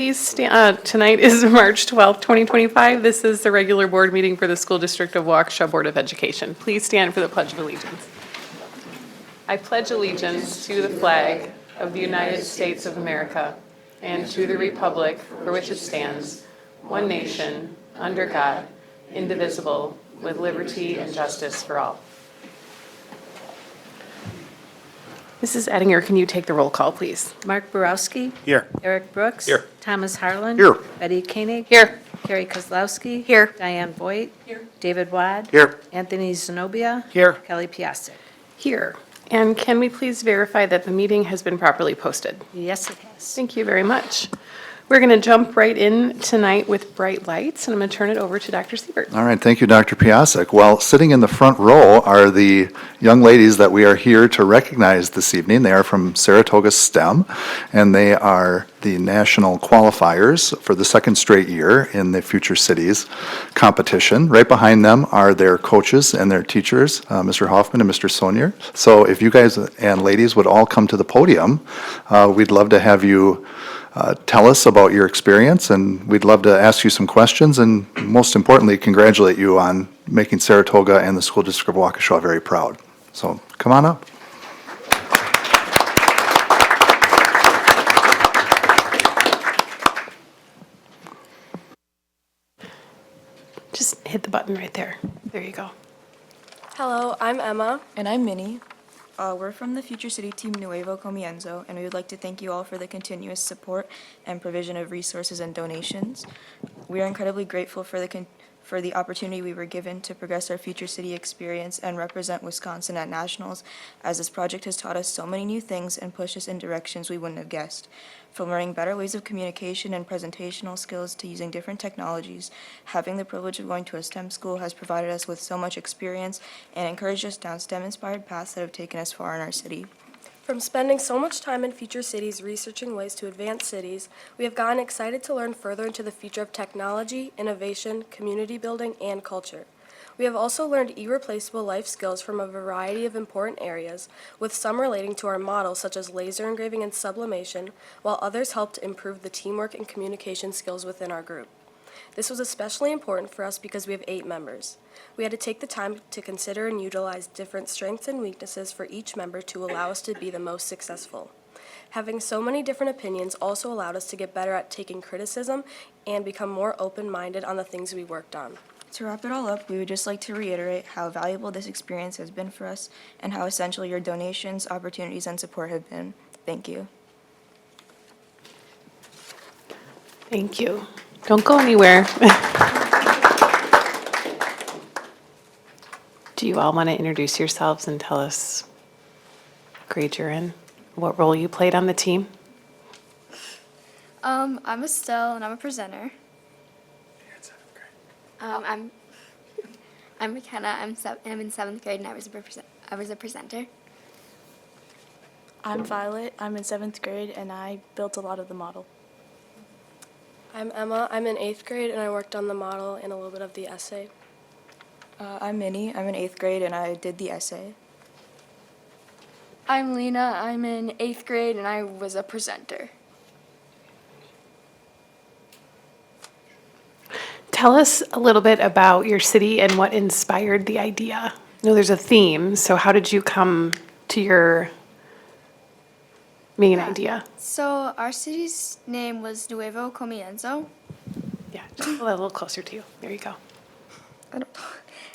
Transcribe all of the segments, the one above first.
Tonight is March 12th, 2025. This is the regular board meeting for the School District of Waukesha Board of Education. Please stand for the Pledge of Allegiance. I pledge allegiance to the flag of the United States of America and to the republic for which it stands, one nation, under God, indivisible, with liberty and justice for all. Mrs. Ettinger, can you take the roll call, please? Mark Borowski. Here. Eric Brooks. Here. Thomas Harlan. Here. Betty Koenig. Here. Carrie Kozlowski. Here. Diane Boyd. Here. David Wad. Here. Anthony Zenobia. Here. Kelly Piasek. Here. And can we please verify that the meeting has been properly posted? Yes, it has. Thank you very much. We're going to jump right in tonight with bright lights, and I'm going to turn it over to Dr. Siebert. All right, thank you, Dr. Piasek. Well, sitting in the front row are the young ladies that we are here to recognize this evening. They are from Saratoga STEM, and they are the national qualifiers for the second straight year in the Future Cities competition. Right behind them are their coaches and their teachers, Mr. Hoffman and Mr. Sonier. So if you guys and ladies would all come to the podium, we'd love to have you tell us about your experience, and we'd love to ask you some questions, and most importantly, congratulate you on making Saratoga and the School District of Waukesha very proud. So come on up. Just hit the button right there. There you go. Hello, I'm Emma. And I'm Minnie. We're from the Future City Team Nuevo Comienzo, and we would like to thank you all for the continuous support and provision of resources and donations. We are incredibly grateful for the opportunity we were given to progress our Future City experience and represent Wisconsin at nationals, as this project has taught us so many new things and pushed us in directions we wouldn't have guessed. From learning better ways of communication and presentational skills to using different technologies, having the privilege of going to a STEM school has provided us with so much experience and encouraged us down STEM-inspired paths that have taken us far in our city. From spending so much time in future cities researching ways to advance cities, we have gotten excited to learn further into the future of technology, innovation, community building, and culture. We have also learned irreplaceable life skills from a variety of important areas, with some relating to our models such as laser engraving and sublimation, while others helped improve the teamwork and communication skills within our group. This was especially important for us because we have 8 members. We had to take the time to consider and utilize different strengths and weaknesses for each member to allow us to be the most successful. Having so many different opinions also allowed us to get better at taking criticism and become more open-minded on the things we worked on. To wrap it all up, we would just like to reiterate how valuable this experience has been for us and how essential your donations, opportunities, and support have been. Thank you. Thank you. Don't go anywhere. Do you all want to introduce yourselves and tell us what grade you're in, what role you played on the team? I'm Estelle, and I'm a presenter. I'm McKenna. I'm in 7th grade, and I was a presenter. I'm Violet. I'm in 7th grade, and I built a lot of the model. I'm Emma. I'm in 8th grade, and I worked on the model and a little bit of the essay. I'm Minnie. I'm in 8th grade, and I did the essay. I'm Lena. I'm in 8th grade, and I was a presenter. Tell us a little bit about your city and what inspired the idea. I know there's a theme, so how did you come to your main idea? So our city's name was Nuevo Comienzo. Yeah, just a little closer to you. There you go.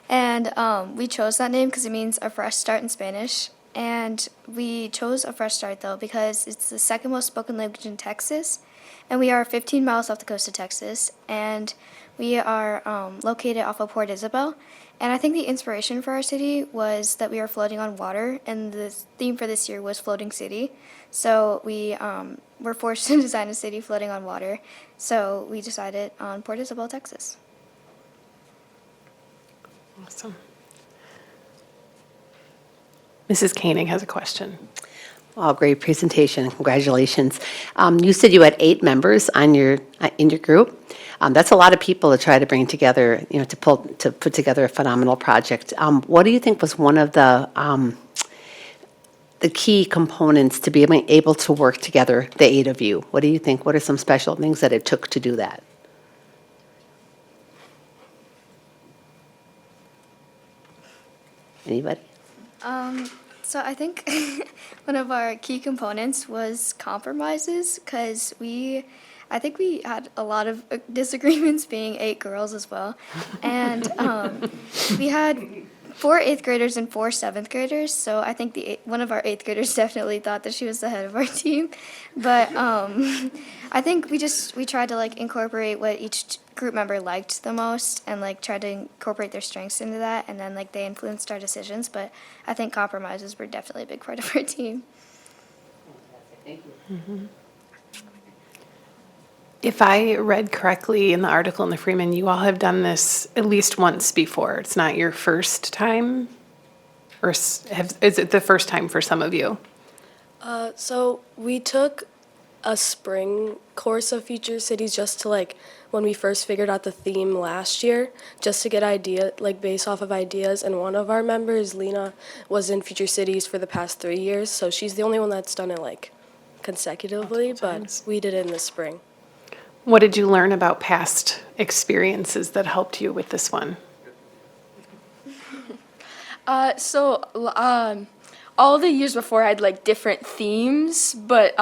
And we chose that name because it means a fresh start in Spanish. And we chose a fresh start, though, because it's the second most spoken language in Texas. And we are 15 miles off the coast of Texas. And we are located off of Port Isabel. And I think the inspiration for our city was that we are floating on water. And the theme for this year was Floating City. So we were forced to design a city floating on water. So we decided on Port Isabel, Texas. Awesome. Mrs. Koenig has a question. Well, great presentation. Congratulations. You said you had 8 members on your in your group. That's a lot of people to try to bring together, to put together a phenomenal project. What do you think was one of the the key components to be able to work together, the 8 of you? What do you think? What are some special things that it took to do that? Anybody? So I think one of our key components was compromises because I think we had a lot of disagreements being 8 girls as well. And we had 4 8th graders and 4 7th graders. So I think one of our 8th graders definitely thought that she was the head of our team. But I think we tried to like incorporate what each group member liked the most and like tried to incorporate their strengths into that, and then like they influenced our decisions. But I think compromises were definitely a big part of our team. If I read correctly in the article in the Freeman, you all have done this at least once before. It's not your first time? Or is it the first time for some of you? So we took a spring course of Future Cities just to like, when we first figured out the theme last year, just to get based off of ideas. And one of our members, Lena, was in Future Cities for the past 3 years. So she's the only one that's done it like consecutively, but we did it in the spring. What did you learn about past experiences that helped you with this one? All the years before I had like different themes, but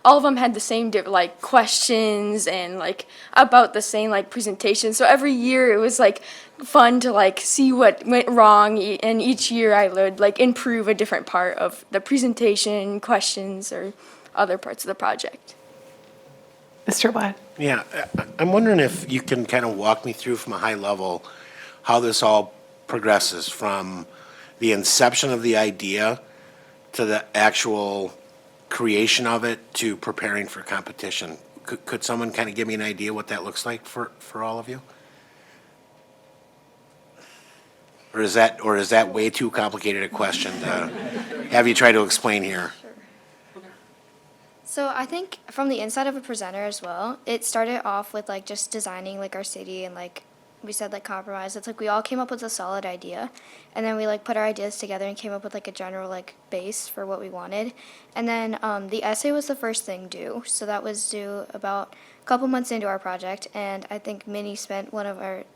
all of them had the same like questions and like about the same like presentation. So every year it was like fun to like see what went wrong, and each year I would like improve a different part of the presentation, questions, or other parts of the project. Mr. Watt? Yeah, I'm wondering if you can kind of walk me through from a high level how this all progresses from the inception of the idea to the actual creation of it to preparing for competition. Could someone kind of give me an idea what that looks like for all of you? Or is that way too complicated a question to have you try to explain here? So I think from the inside of a presenter as well, it started off with like just designing like our city and like we said like compromise. It's like we all came up with a solid idea, and then we like put our ideas together and came up with like a general like base for what we wanted. And then the essay was the first thing due. So that was due about a couple months into our project, and I think Minnie spent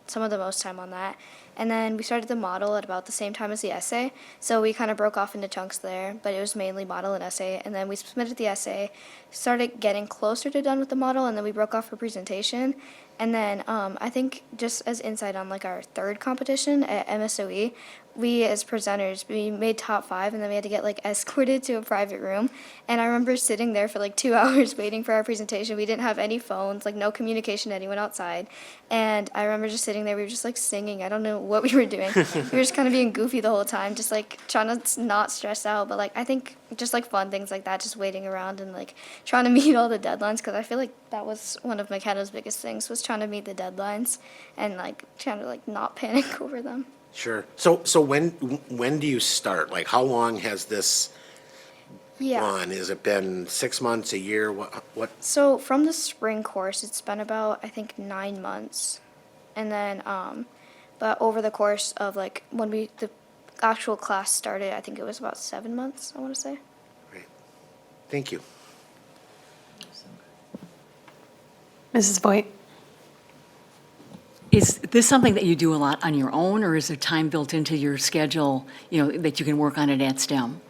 some of the most time on that. And then we started the model at about the same time as the essay. So we kind of broke off into chunks there, but it was mainly model and essay. And then we submitted the essay, started getting closer to done with the model, and then we broke off for presentation. And then I think just as insight on like our third competition at MSOE, we as presenters, we made top 5, and then we had to get like escorted to a private room. And I remember sitting there for like 2 hours waiting for our presentation. We didn't have any phones, like no communication to anyone outside. And I remember just sitting there, we were just like singing. I don't know what we were doing. We were just kind of being goofy the whole time, just like trying to not stress out. But like I think just like fun things like that, just waiting around and like trying to meet all the deadlines, because I feel like that was one of McKenna's biggest things, was trying to meet the deadlines and like trying to like not panic over them. Sure. So when do you start? Like, how long has this gone? Has it been 6 months, a year? What? So from the spring course, it's been about I think 9 months, and then but over the course of like when the actual class started, I think it was about 7 months, I want to say. Great. Thank you. Mrs. Voigt? Is this something that you do a lot on your own, or is there time built into your schedule, that you can work on it at STEM?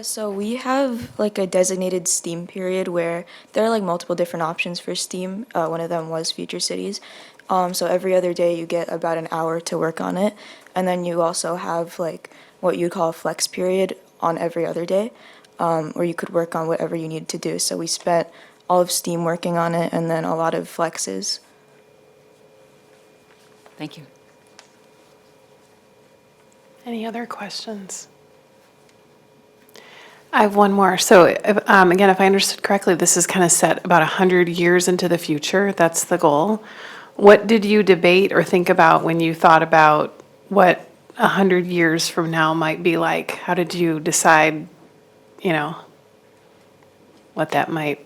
So we have like a designated STEAM period where there are like multiple different options for STEAM. One of them was Future Cities. So every other day you get about an hour to work on it. And then you also have like what you call a flex period on every other day, where you could work on whatever you need to do. So we spent all of STEAM working on it, and then a lot of flexes. Thank you. Any other questions? I have one more. So again, if I understood correctly, this is kind of set about 100 years into the future. That's the goal. What did you debate or think about when you thought about what 100 years from now might be like? How did you decide, what that might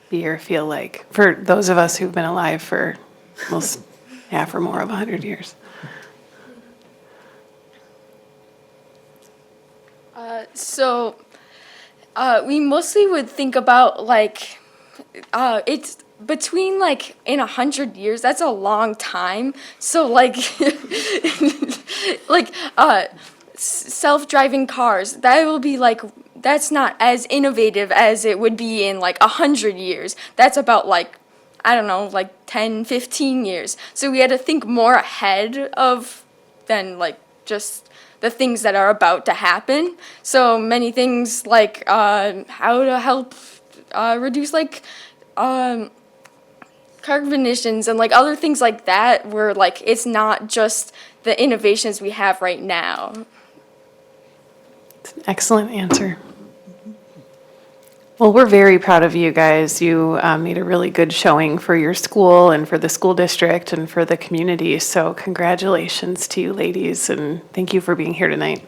be or feel like for those of us who've been alive for almost half or more of 100 years? So we mostly would think about like it's between like in 100 years. That's a long time. So like like self-driving cars. That will be like that's not as innovative as it would be in like 100 years. That's about like I don't know, like 10, 15 years. So we had to think more ahead of than like just the things that are about to happen. So many things like how to help reduce like carbon emissions and like other things like that where like it's not just the innovations we have right now. Excellent answer. Well, we're very proud of you guys. You made a really good showing for your school and for the school district and for the community. So congratulations to you ladies, and thank you for being here tonight.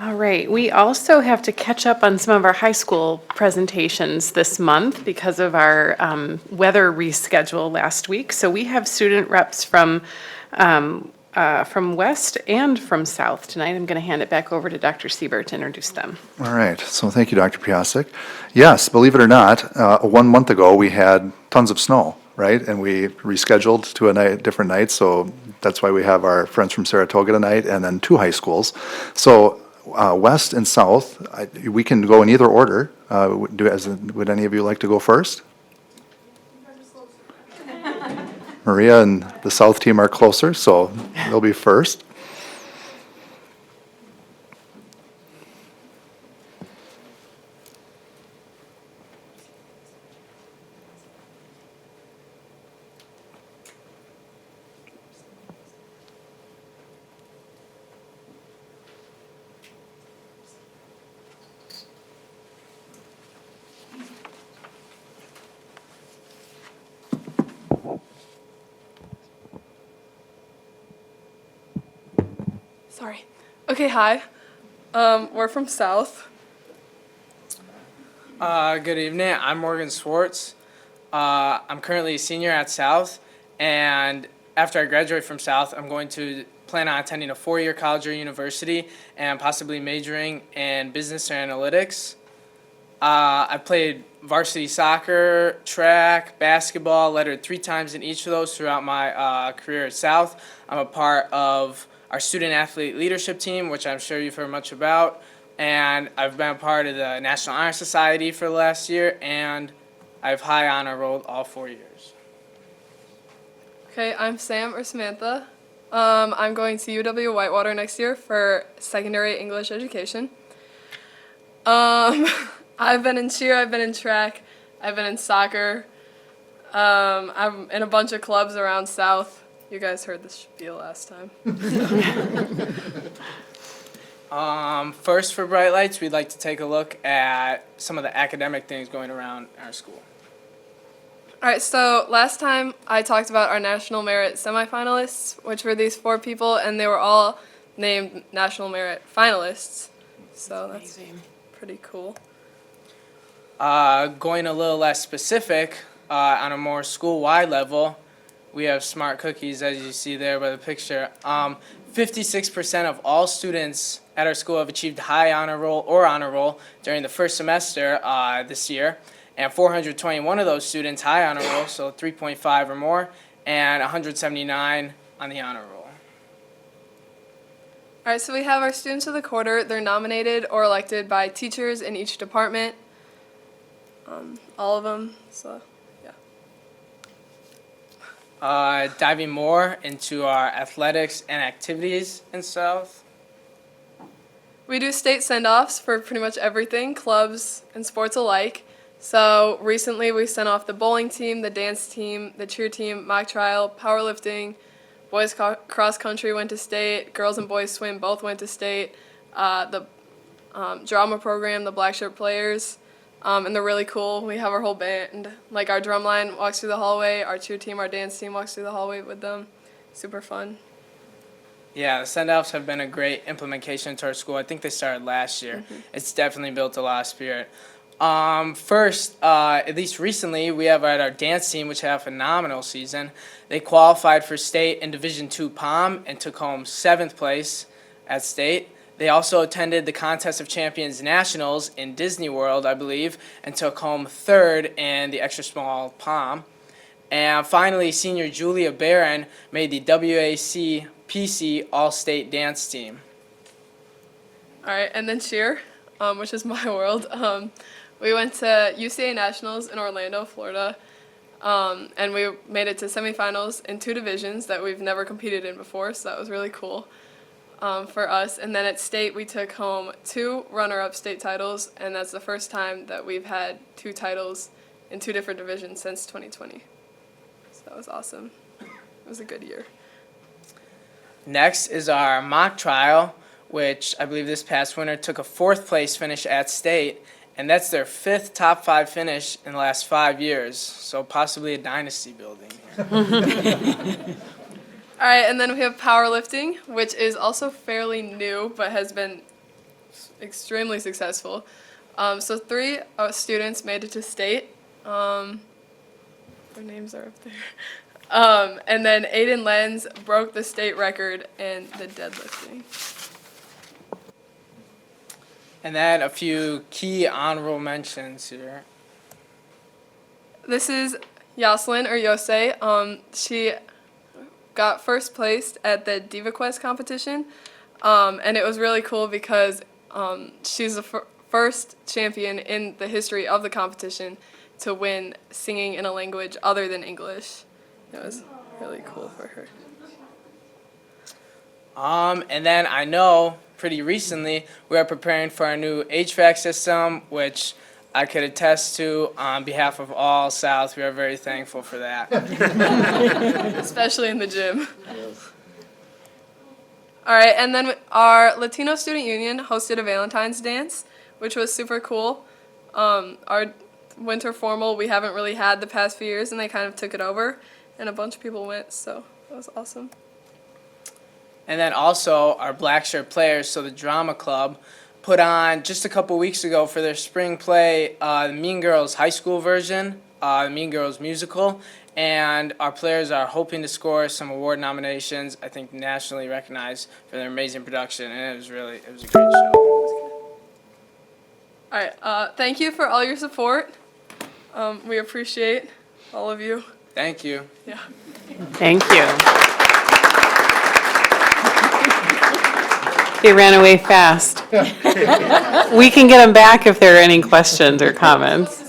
All right, we also have to catch up on some of our high school presentations this month because of our weather reschedule last week. So we have student reps from West and from South tonight. I'm going to hand it back over to Dr. Siebert to introduce them. All right, so thank you, Dr. Piasek. Yes, believe it or not, 1 month ago, we had tons of snow, right? And we rescheduled to a different night, so that's why we have our friends from Saratoga tonight and then 2 high schools. So West and South, we can go in either order. Would any of you like to go first? Maria and the South team are closer, so they'll be first. Sorry. Okay, hi. We're from South. Good evening. I'm Morgan Swartz. I'm currently a senior at South, and after I graduate from South, I'm going to plan on attending a 4-year college or university and possibly majoring in business or analytics. I played varsity soccer, track, basketball, lettered 3 times in each of those throughout my career at South. I'm a part of our student athlete leadership team, which I'm sure you've heard much about, and I've been a part of the National Honor Society for the last year, and I've high honor rolled all 4 years. Okay, I'm Sam or Samantha. I'm going to UW Whitewater next year for secondary English education. I've been in cheer, I've been in track, I've been in soccer. I'm in a bunch of clubs around South. You guys heard this spiel last time. First, for Bright Lights, we'd like to take a look at some of the academic things going around our school. All right, so last time I talked about our National Merit semifinalists, which were these 4 people, and they were all named National Merit finalists. So that's pretty cool. Going a little less specific, on a more school-wide level, we have smart cookies, as you see there by the picture. 56% of all students at our school have achieved high honor roll or honor roll during the first semester this year, and 421 of those students high honor roll, so 3.5 or more, and 179 on the honor roll. All right, so we have our students of the quarter. They're nominated or elected by teachers in each department, all of them, so yeah. Diving more into our athletics and activities in South. We do state send-offs for pretty much everything, clubs and sports alike. So recently we sent off the bowling team, the dance team, the cheer team, mock trial, powerlifting, boys cross country went to state, girls and boys swim both went to state, the drama program, the Black Shirt Players, and they're really cool. We have our whole band, like our drum line walks through the hallway, our cheer team, our dance team walks through the hallway with them. Super fun. Yeah, the send-offs have been a great implementation to our school. I think they started last year. It's definitely built a lot of spirit. First, at least recently, we have at our dance team, which had a phenomenal season. They qualified for state in Division II POM and took home 7th place at state. They also attended the Contest of Champions Nationals in Disney World, I believe, and took home 3rd in the extra small POM. And finally, senior Julia Barron made the WAC PC All-State Dance Team. All right, and then cheer, which is my world. We went to UCA Nationals in Orlando, Florida, and we made it to semifinals in 2 divisions that we've never competed in before, so that was really cool for us. And then at state, we took home 2 runner-up state titles, and that's the first time that we've had 2 titles in 2 different divisions since 2020. So that was awesome. It was a good year. Next is our mock trial, which I believe this past winter took a 4th place finish at state, and that's their 5th top 5 finish in the last 5 years, so possibly a dynasty building here. All right, and then we have powerlifting, which is also fairly new, but has been extremely successful. So 3 students made it to state. Their names are up there. And then Aiden Lenz broke the state record in the deadlifting. And then a few key honorable mentions here. This is Yoselin, or Yosei. She got 1st place at the Diva Quest competition, and it was really cool because she's the first champion in the history of the competition to win singing in a language other than English. It was really cool for her. And then I know pretty recently we are preparing for our new HVAC system, which I could attest to on behalf of all South. We are very thankful for that. Especially in the gym. All right, and then our Latino Student Union hosted a Valentine's dance, which was super cool. Our winter formal we haven't really had the past few years, and they kind of took it over, and a bunch of people went, so that was awesome. And then also our black shirt players, so the drama club, put on just a couple weeks ago for their spring play the Mean Girls high school version, the Mean Girls musical, and our players are hoping to score some award nominations, I think nationally recognized for their amazing production, and it was a great show. All right, thank you for all your support. We appreciate all of you. Thank you. Yeah. Thank you. They ran away fast. We can get them back if there are any questions or comments.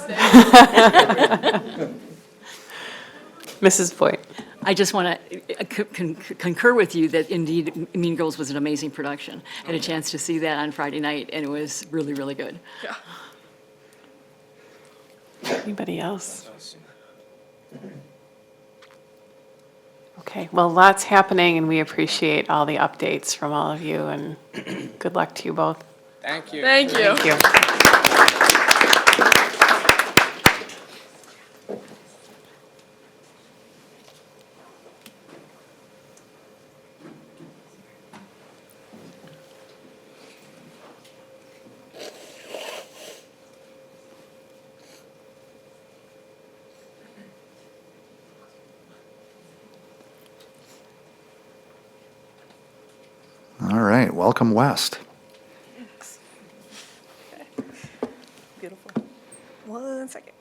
Mrs. Boyd. I just want to concur with you that indeed Mean Girls was an amazing production. I had a chance to see that on Friday night, and it was really, really good. Yeah. Anybody else? Okay, well, lots happening, and we appreciate all the updates from all of you, and good luck to you both. Thank you. Thank you. Thank you. All right, welcome West. Beautiful. 1 second.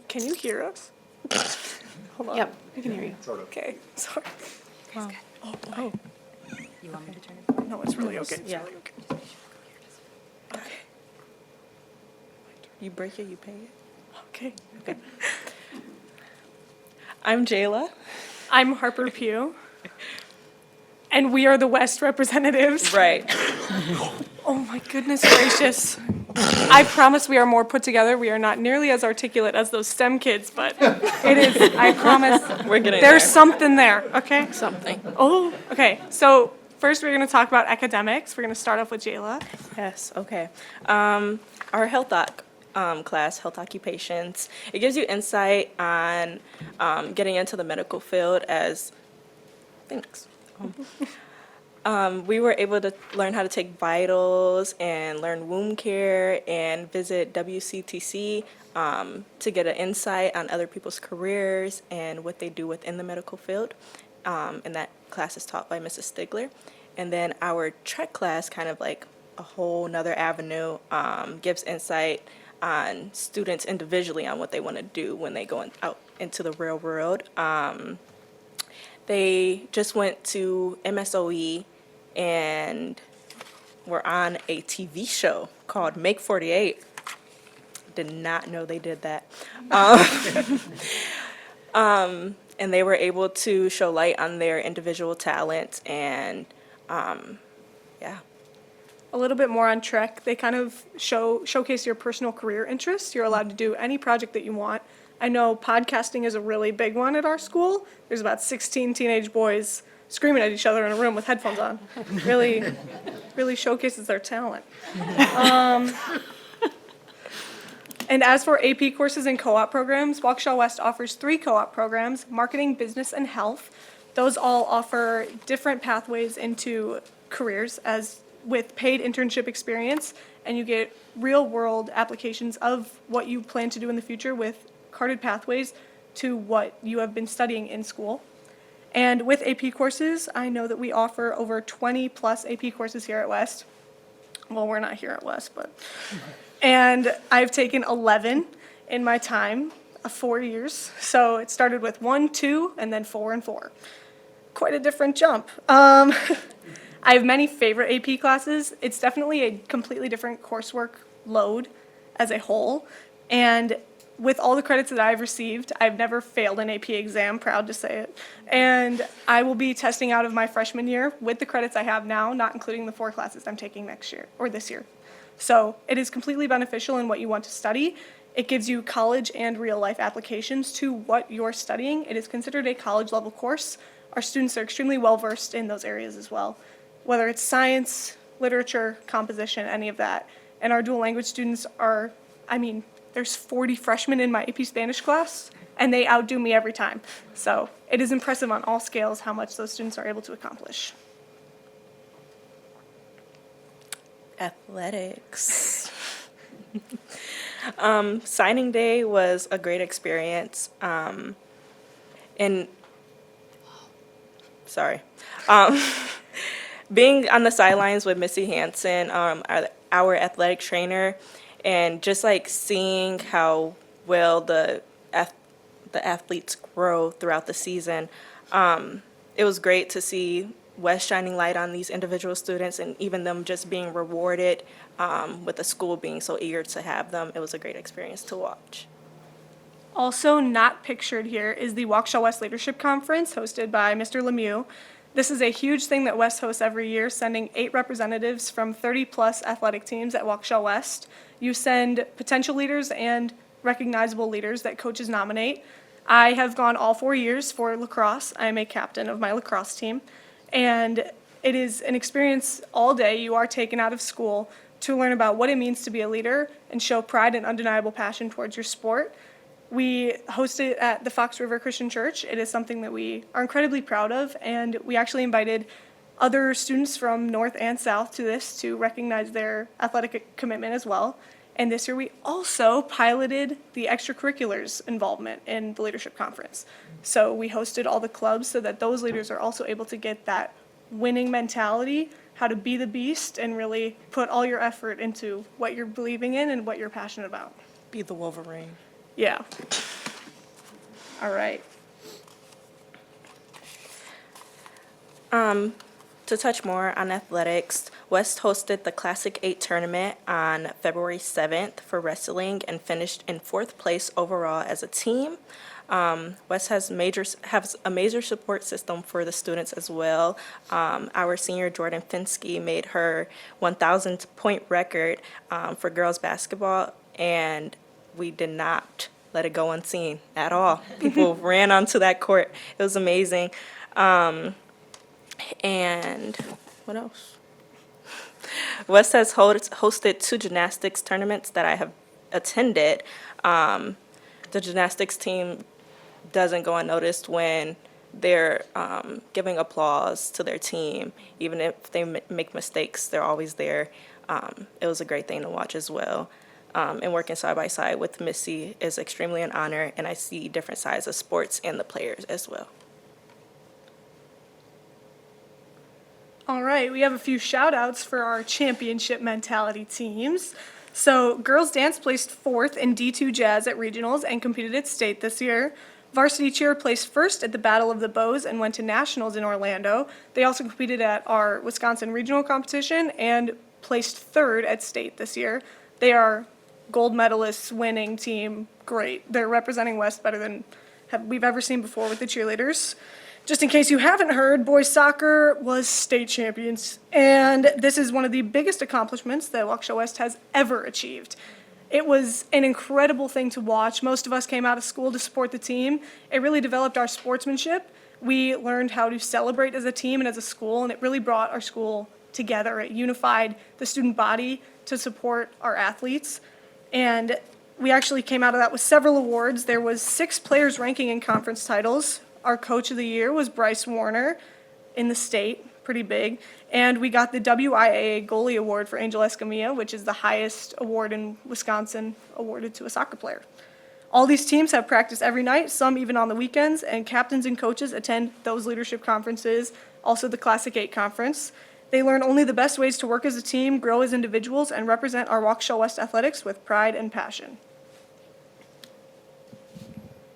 Can you hear us? Hold on. Yep, we can hear you. Okay, sorry. Wow. Oh, boy. You want me to turn it? No, it's really okay. It's Yeah. really okay. Okay. You break it, you pay it. Okay. Okay. I'm Jayla. I'm Harper Pugh. And we are the West representatives. Right. Oh my goodness gracious. I promise we are more put together. We are not nearly as articulate as those STEM kids, but it is, I promise. We're getting There's there. something there, okay? Something. Oh, okay. So first we're going to talk about academics. We're going to start off with Jayla. Yes, okay. Our health doc class, health occupations, it gives you insight on getting into the medical field as, thanks. We were able to learn how to take vitals and learn wound care and visit WCTC to get an insight on other people's careers and what they do within the medical field. And that class is taught by Mrs. Stigler. And then our Trek class, kind of like a whole nother avenue, gives insight on students individually on what they want to do when they go out into the real world. They just went to MSOE and were on a TV show called Make 48. Did not know they did that. And they were able to show light on their individual talents and, yeah. A little bit more on Trek. They kind of showcase your personal career interests. You're allowed to do any project that you want. I know podcasting is a really big one at our school. There's about 16 teenage boys screaming at each other in a room with headphones on. Really showcases their talent. And as for AP courses and co-op programs, Waukesha West offers 3 co-op programs: marketing, business, and health. Those all offer different pathways into careers as with paid internship experience, and you get real-world applications of what you plan to do in the future with carded pathways to what you have been studying in school. And with AP courses, I know that we offer over 20 plus AP courses here at West. Well, we're not here at West, but. And I've taken 11 in my time of 4 years. So it started with 1, 2, and then 4 and 4. Quite a different jump. I have many favorite AP classes. It's definitely a completely different coursework load as a whole. And with all the credits that I've received, I've never failed an AP exam, proud to say it. And I will be testing out of my freshman year with the credits I have now, not including the 4 classes I'm taking next year, or this year. So it is completely beneficial in what you want to study. It gives you college and real-life applications to what you're studying. It is considered a college-level course. Our students are extremely well-versed in those areas as well, whether it's science, literature, composition, any of that. And our dual language students are, there's 40 freshmen in my AP Spanish class, and they outdo me every time. So it is impressive on all scales how much those students are able to accomplish. Athletics. Signing day was a great experience. Being on the sidelines with Missy Hansen, our athletic trainer, and just like seeing how well the athletes grow throughout the season, it was great to see West shining light on these individual students and even them just being rewarded with the school being so eager to have them. It was a great experience to watch. Also not pictured here is the Waukesha West Leadership Conference hosted by Mr. Lemieux. This is a huge thing that West hosts every year, sending 8 representatives from 30-plus athletic teams at Waukesha West. You send potential leaders and recognizable leaders that coaches nominate. I have gone all 4 years for lacrosse. I am a captain of my lacrosse team. And it is an experience all day. You are taken out of school to learn about what it means to be a leader and show pride and undeniable passion towards your sport. We host it at the Fox River Christian Church. It is something that we are incredibly proud of, and we actually invited other students from North and South to this to recognize their athletic commitment as well. And this year we also piloted the extracurriculars involvement in the leadership conference. So we hosted all the clubs so that those leaders are also able to get that winning mentality, how to be the beast, and really put all your effort into what you're believing in and what you're passionate about. Be the Wolverine. Yeah. All right. To touch more on athletics, West hosted the Classic 8 tournament on February 7th for wrestling and finished in 4th place overall as a team. West has a major support system for the students as well. Our senior Jordan Finsky made her 1,000th point record for girls basketball, and we did not let it go unseen at all. People ran onto that court. It was amazing. And what else? West has hosted 2 gymnastics tournaments that I have attended. The gymnastics team doesn't go unnoticed when they're giving applause to their team. Even if they make mistakes, they're always there. It was a great thing to watch as well. And working side by side with Missy is extremely an honor, and I see different sides of sports and the players as well. All right, we have a few shout outs for our championship mentality teams. So, girls dance placed 4th in D2 Jazz at regionals and competed at state this year. Varsity cheer placed 1st at the Battle of the Bows and went to nationals in Orlando. They also competed at our Wisconsin regional competition and placed 3rd at state this year. They are gold medalists, winning team, great. They're representing West better than we've ever seen before with the cheerleaders. Just in case you haven't heard, boys soccer was state champions, and this is one of the biggest accomplishments that Waukesha West has ever achieved. It was an incredible thing to watch. Most of us came out of school to support the team. It really developed our sportsmanship. We learned how to celebrate as a team and as a school, and it really brought our school together. It unified the student body to support our athletes, and we actually came out of that with several awards. There was 6 players ranking in conference titles. Our coach of the year was Bryce Warner in the state, pretty big. And we got the WIAA Goalie Award for Angel Escamilla, which is the highest award in Wisconsin awarded to a soccer player. All these teams have practice every night, some even on the weekends, and captains and coaches attend those leadership conferences, also the Classic 8 conference. They learn only the best ways to work as a team, grow as individuals, and represent our Waukesha West athletics with pride and passion.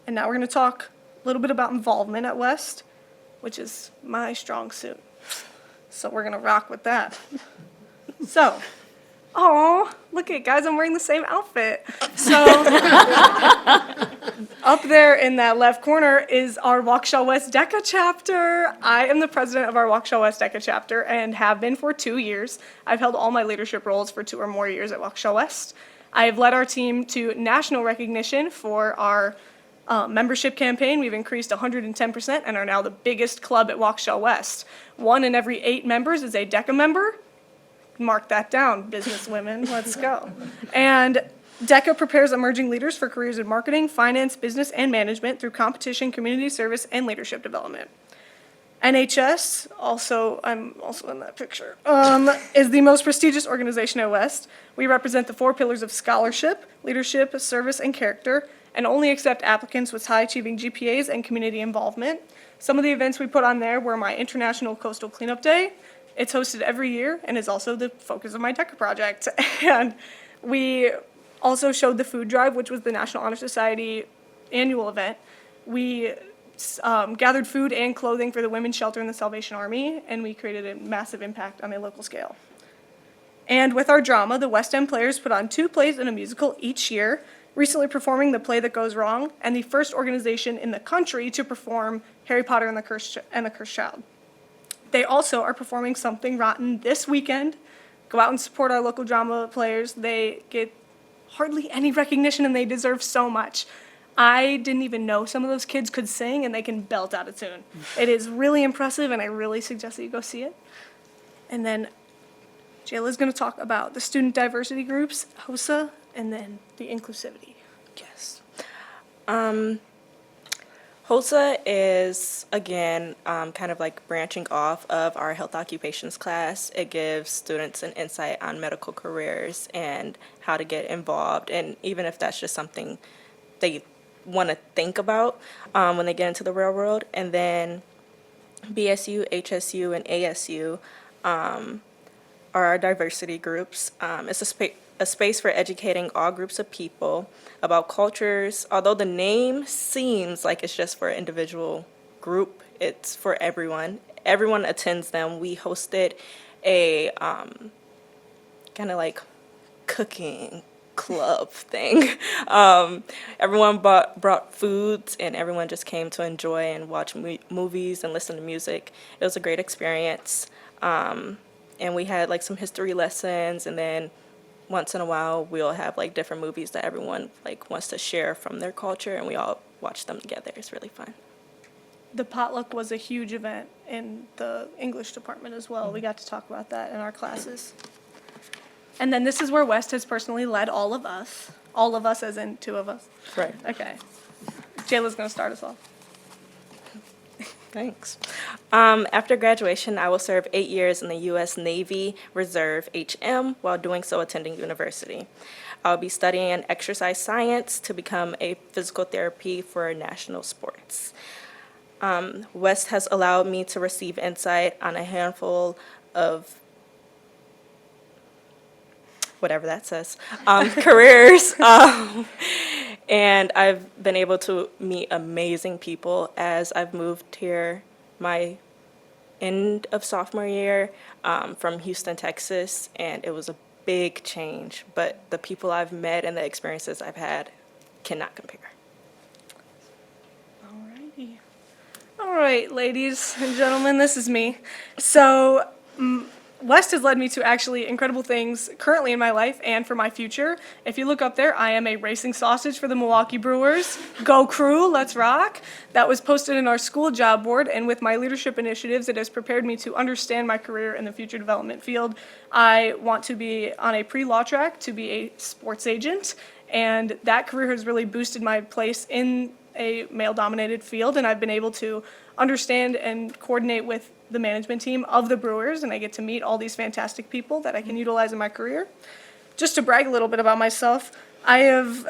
And now we're going to talk a little bit about involvement at West, which is my strong suit. So we're going to rock with that. So, look at guys, I'm wearing the same outfit. So, up there in that left corner is our Waukesha West DECA chapter. I am the president of our Waukesha West DECA chapter and have been for 2 years. I've held all my leadership roles for 2 or more years at Waukesha West. I have led our team to national recognition for our membership campaign. We've increased 110% and are now the biggest club at Waukesha West. 1 in every 8 members is a DECA member. Mark that down, businesswomen. Let's go. And DECA prepares emerging leaders for careers in marketing, finance, business, and management through competition, community service, and leadership development. NHS, I'm also in that picture, is the most prestigious organization at West. We represent the 4 pillars of scholarship, leadership, service, and character, and only accept applicants with high-achieving GPAs and community involvement. Some of the events we put on there were my International Coastal Cleanup Day. It's hosted every year and is also the focus of my DECA project. And we also showed the food drive, which was the National Honor Society annual event. We gathered food and clothing for the women's shelter in the Salvation Army, and we created a massive impact on a local scale. And with our drama, the West End players put on 2 plays and a musical each year, recently performing The Play That Goes Wrong, and the first organization in the country to perform Harry Potter and the Cursed Child. They also are performing Something Rotten this weekend. Go out and support our local drama players. They get hardly any recognition, and they deserve so much. I didn't even know some of those kids could sing, and they can belt out a tune. It is really impressive, and I really suggest that you go see it. And then Jayla's going to talk about the student diversity groups, HOSA, and then the inclusivity. Yes. HOSA is, again, kind of like branching off of our health occupations class. It gives students an insight on medical careers and how to get involved, and even if that's just something they want to think about when they get into the real world. And then BSU, HSU, and ASU are our diversity groups. It's a space for educating all groups of people about cultures. Although the name seems like it's just for an individual group, it's for everyone. Everyone attends them. We hosted a kind of like cooking club thing. Everyone brought foods, and everyone just came to enjoy and watch movies and listen to music. It was a great experience. And we had like some history lessons, and then once in a while we'll have like different movies that everyone like wants to share from their culture, and we all watch them together. It's really fun. The potluck was a huge event in the English department as well. We got to talk about that in our classes. And then this is where West has personally led all of us as in 2 of us. Right. Okay. Jayla's going to start us off. Thanks. After graduation, I will serve 8 years in the U.S. Navy Reserve HM while doing so attending university. I'll be studying exercise science to become a physical therapy for national sports. West has allowed me to receive insight on a handful of whatever that says, careers. And I've been able to meet amazing people as I've moved here my end of sophomore year from Houston, Texas, and it was a big change, but the people I've met and the experiences I've had cannot compare. Alrighty. All right, ladies and gentlemen, this is me. So, West has led me to actually incredible things currently in my life and for my future. If you look up there, I am a racing sausage for the Milwaukee Brewers. Go Crew, let's rock. That was posted in our school job board, and with my leadership initiatives, it has prepared me to understand my career in the future development field. I want to be on a pre-law track to be a sports agent, and that career has really boosted my place in a male-dominated field, and I've been able to understand and coordinate with the management team of the Brewers, and I get to meet all these fantastic people that I can utilize in my career. Just to brag a little bit about myself, I have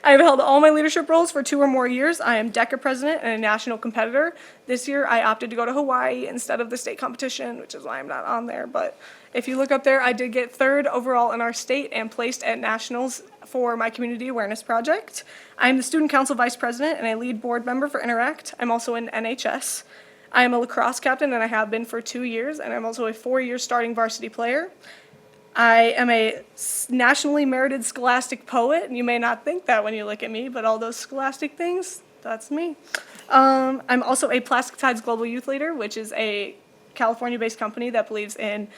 held all my leadership roles for 2 or more years. I am DECA president and a national competitor. This year, I opted to go to Hawaii instead of the state competition, which is why I'm not on there. But if you look up there, I did get 3rd overall in our state and placed at nationals for my community awareness project. I'm the student council vice president and a lead board member for Interact. I'm also in NHS. I am a lacrosse captain, and I have been for 2 years, and I'm also a 4-year starting varsity player. I am a nationally merited scholastic poet, and you may not think that when you look at me, but all those scholastic things, that's me. I'm also a Plastic Tides Global Youth Leader, which is a California-based company that believes in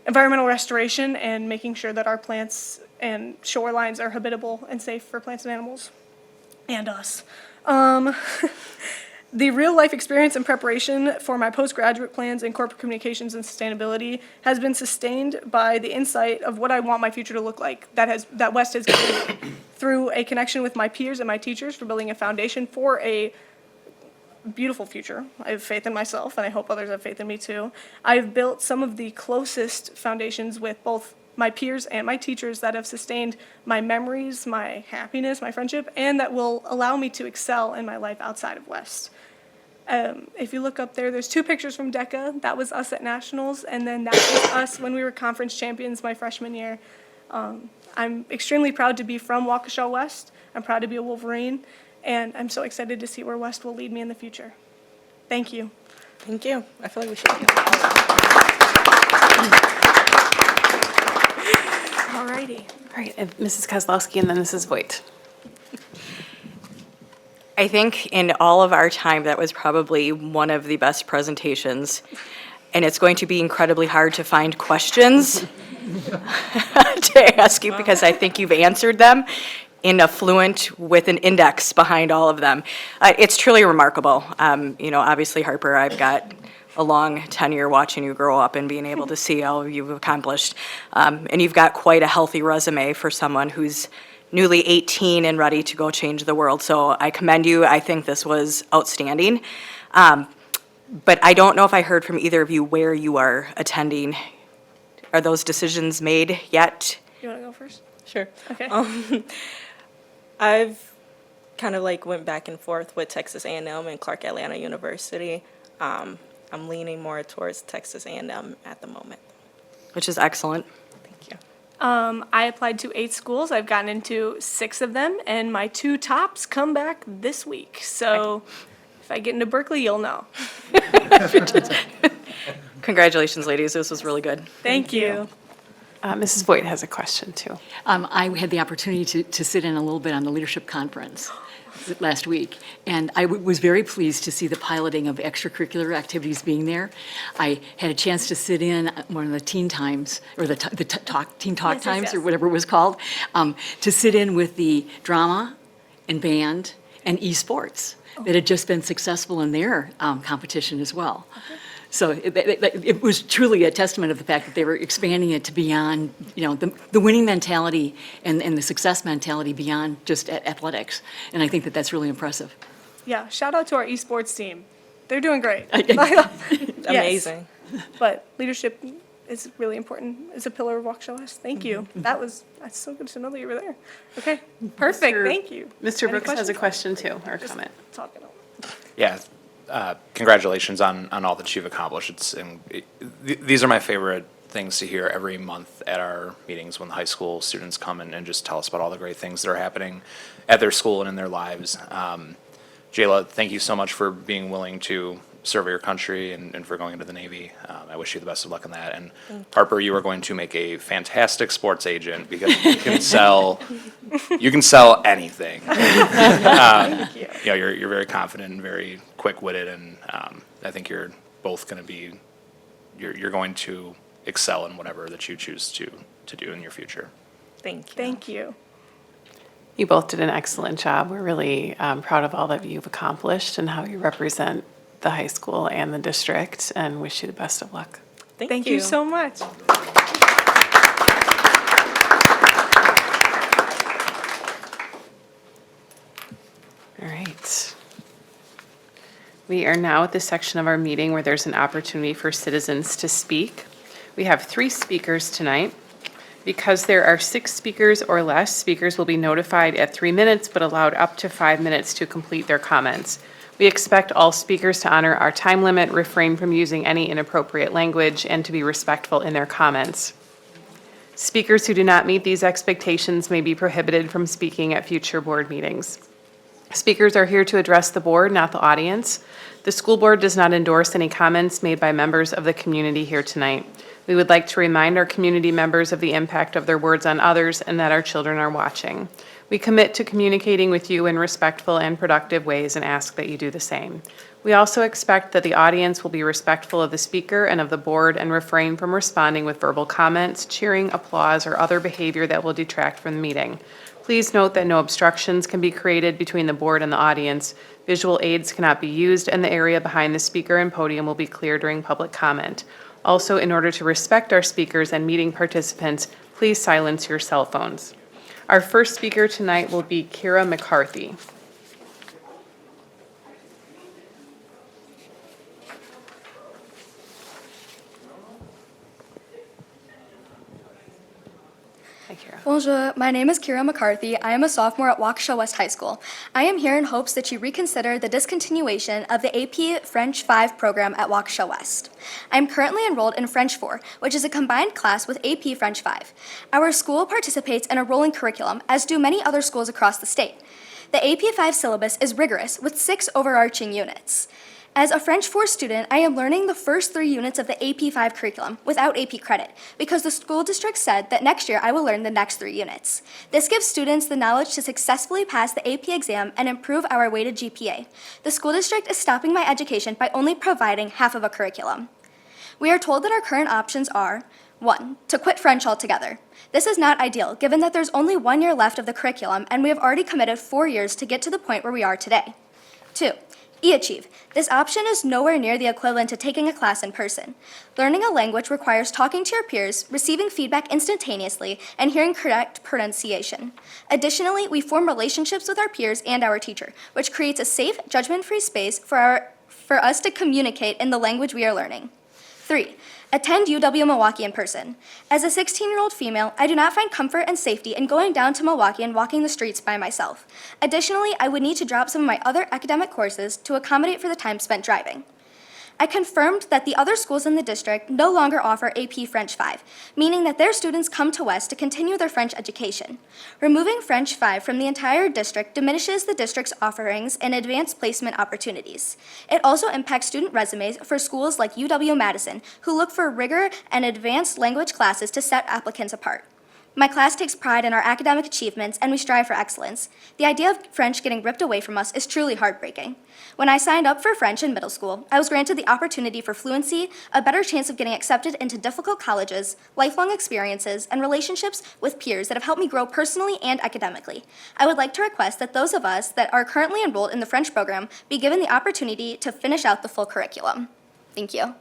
environmental restoration and making sure that our plants and shorelines are habitable and safe for plants and animals, and us. The real-life experience and preparation for my postgraduate plans in corporate communications and sustainability has been sustained by the insight of what I want my future to look like that West has given me through a connection with my peers and my teachers for building a foundation for a beautiful future. I have faith in myself, and I hope others have faith in me too. I've built some of the closest foundations with both my peers and my teachers that have sustained my memories, my happiness, my friendship, and that will allow me to excel in my life outside of West. If you look up there, there's 2 pictures from DECA. That was us at nationals, and then that was us when we were conference champions my freshman year. I'm extremely proud to be from Waukesha West. I'm proud to be a Wolverine, and I'm so excited to see where West will lead me in the future. Thank you. Thank you. I feel like we should. Alrighty. All right, and Mrs. Kozlowski and then Mrs. Voigt. I think in all of our time, that was probably one of the best presentations. And it's going to be incredibly hard to find questions to ask you because I think you've answered them in a fluent with an index behind all of them. It's truly remarkable. Obviously, Harper, I've got a long tenure watching you grow up and being able to see all you've accomplished. And you've got quite a healthy resume for someone who's newly 18 and ready to go change the world. So I commend you. I think this was outstanding. But I don't know if I heard from either of you where you are attending. Are those decisions made yet? You want to go first? Sure. Okay. I've kind of went back and forth with Texas A&M and Clark Atlanta University. I'm leaning more towards Texas A&M at the moment. Which is excellent. Thank you. I applied to 8 schools. I've gotten into 6 of them, and my 2 tops come back this week. So if I get into Berkeley, you'll know. Congratulations, ladies. This was really good. Thank you. Mrs. Voigt has a question too. I had the opportunity to sit in a little bit on the leadership conference last week, and I was very pleased to see the piloting of extracurricular activities being there. I had a chance to sit in one of the teen times, or the teen talk times, or whatever it was called, to sit in with the drama and band and esports that had just been successful in their competition as well. So it was truly a testament of the fact that they were expanding it to beyond, the winning mentality and the success mentality beyond just athletics. And I think that that's really impressive. Yeah, shout out to our esports team. they're doing great. Amazing. But leadership is really important. It's a pillar of Waukesha West. Thank you. That's so good to know that you were there. Okay, perfect. Thank you. Mr. Any Brooks has a questions? question too, or comment. Talking all. Yeah, congratulations on all that you've accomplished. These are my favorite things to hear every month at our meetings when the high school students come and just tell us about all the great things that are happening at their school and in their lives. Jayla, thank you so much for being willing to serve your country and for going into the Navy. I wish you the best of luck in that. And Harper, you are going to make a fantastic sports agent because you can sell anything. You're very confident and very quick-witted, and I think you're both going to be, you're going to excel in whatever that you choose to do in your future. Thank you. Thank you. You both did an excellent job. We're really proud of all that you've accomplished and how you represent the high school and the district, and wish you the best of luck. Thank you so much. All right. We are now at the section of our meeting where there's an opportunity for citizens to speak. We have 3 speakers tonight. Because there are 6 speakers or less, speakers will be notified at 3 minutes, but allowed up to 5 minutes to complete their comments. We expect all speakers to honor our time limit, refrain from using any inappropriate language, and to be respectful in their comments. Speakers who do not meet these expectations may be prohibited from speaking at future board meetings. Speakers are here to address the board, not the audience. The school board does not endorse any comments made by members of the community here tonight. We would like to remind our community members of the impact of their words on others and that our children are watching. We commit to communicating with you in respectful and productive ways and ask that you do the same. We also expect that the audience will be respectful of the speaker and of the board and refrain from responding with verbal comments, cheering, applause, or other behavior that will detract from the meeting. Please note that no obstructions can be created between the board and the audience. Visual aids cannot be used, and the area behind the speaker and podium will be clear during public comment. Also, in order to respect our speakers and meeting participants, please silence your cell phones. Our first speaker tonight will be Kira McCarthy. Hi, Kira. Bonjour, my name is Kira McCarthy. I am a sophomore at Waukesha West High School. I am here in hopes that you reconsider the discontinuation of the AP French 5 program at Waukesha West. I am currently enrolled in French 4, which is a combined class with AP French 5. Our school participates in a rolling curriculum, as do many other schools across the state. The AP 5 syllabus is rigorous, with 6 overarching units. As a French 4 student, I am learning the first 3 units of the AP 5 curriculum without AP credit because the school district said that next year I will learn the next 3 units. This gives students the knowledge to successfully pass the AP exam and improve our weighted GPA. The school district is stopping my education by only providing half of a curriculum. We are told that our current options are 1. To quit French altogether. This is not ideal, given that there's only 1 year left of the curriculum and we have already committed 4 years to get to the point where we are today. 2. E-Achieve. This option is nowhere near the equivalent to taking a class in person. Learning a language requires talking to your peers, receiving feedback instantaneously, and hearing correct pronunciation. Additionally, we form relationships with our peers and our teacher, which creates a safe, judgment-free space for us to communicate in the language we are learning. 3. Attend UW-Milwaukee in person. As a 16-year-old female, I do not find comfort and safety in going down to Milwaukee and walking the streets by myself. Additionally, I would need to drop some of my other academic courses to accommodate for the time spent driving. I confirmed that the other schools in the district no longer offer AP French 5, meaning that their students come to West to continue their French education. Removing French 5 from the entire district diminishes the district's offerings and advanced placement opportunities. It also impacts student resumes for schools like UW-Madison, who look for rigor and advanced language classes to set applicants apart. My class takes pride in our academic achievements, and we strive for excellence. The idea of French getting ripped away from us is truly heartbreaking. When I signed up for French in middle school, I was granted the opportunity for fluency, a better chance of getting accepted into difficult colleges, lifelong experiences, and relationships with peers that have helped me grow personally and academically. I would like to request that those of us that are currently enrolled in the French program be given the opportunity to finish out the full curriculum. Thank you.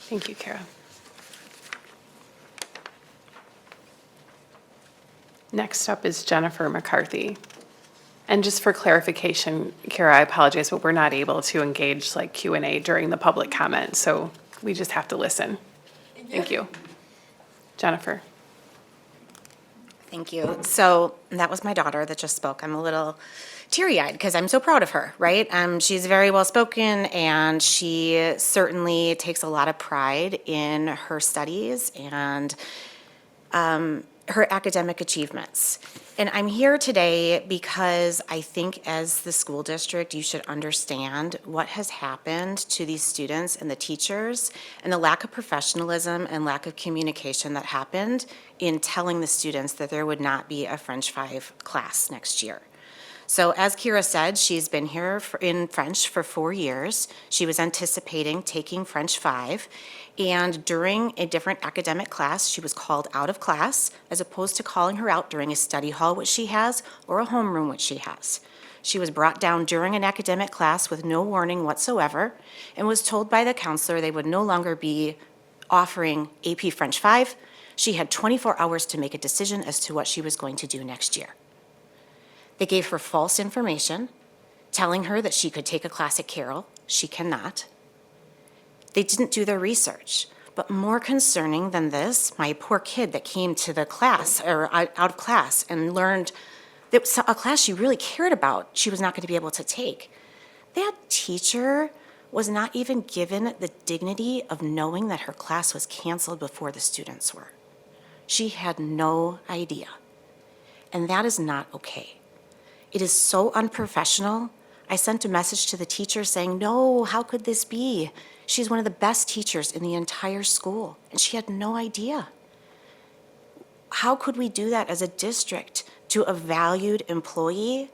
Thank you, Kara. Next up is Jennifer McCarthy. And just for clarification, Kara, I apologize, but we're not able to engage like Q&A during the public comment, so we just have to listen. Thank you. Jennifer. Thank you. So that was my daughter that just spoke. I'm a little teary-eyed because I'm so proud of her, right? She's very well-spoken, and she certainly takes a lot of pride in her studies and her academic achievements. And I'm here today because I think as the school district, you should understand what has happened to these students and the teachers and the lack of professionalism and lack of communication that happened in telling the students that there would not be a French 5 class next year. So as Kira said, she's been here in French for 4 years. She was anticipating taking French 5, and during a different academic class, she was called out of class, as opposed to calling her out during a study hall, which she has, or a homeroom, which she has. She was brought down during an academic class with no warning whatsoever, and was told by the counselor they would no longer be offering AP French 5. She had 24 hours to make a decision as to what she was going to do next year. They gave her false information, telling her that she could take a class at Carroll. She cannot. They didn't do their research. But more concerning than this, my poor kid that came to the class, or out of class, and learned that a class she really cared about, she was not going to be able to take. That teacher was not even given the dignity of knowing that her class was canceled before the students were. She had no idea. And that is not okay. It is so unprofessional. I sent a message to the teacher saying, no, how could this be? She's one of the best teachers in the entire school, and she had no idea. How could we do that as a district to a valued employee?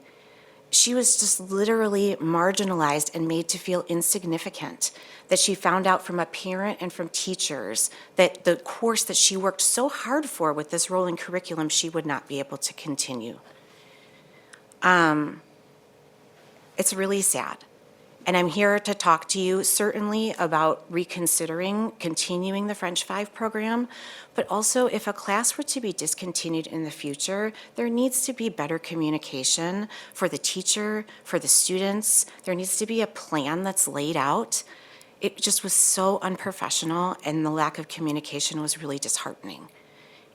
She was just literally marginalized and made to feel insignificant, that she found out from a parent and from teachers that the course that she worked so hard for with this rolling curriculum, she would not be able to continue. It's really sad. And I'm here to talk to you certainly about reconsidering continuing the French 5 program, but also if a class were to be discontinued in the future, there needs to be better communication for the teacher, for the students. There needs to be a plan that's laid out. It just was so unprofessional, and the lack of communication was really disheartening.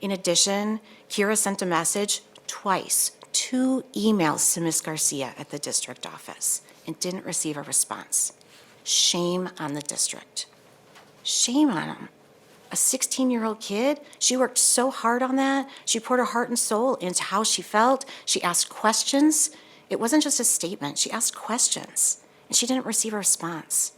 In addition, Kira sent a message twice, 2 emails to Ms. Garcia at the district office, and didn't receive a response. Shame on the district. Shame on them. A 16-year-old kid, she worked so hard on that. She poured her heart and soul into how she felt. She asked questions. It wasn't just a statement. She asked questions, and she didn't receive a response.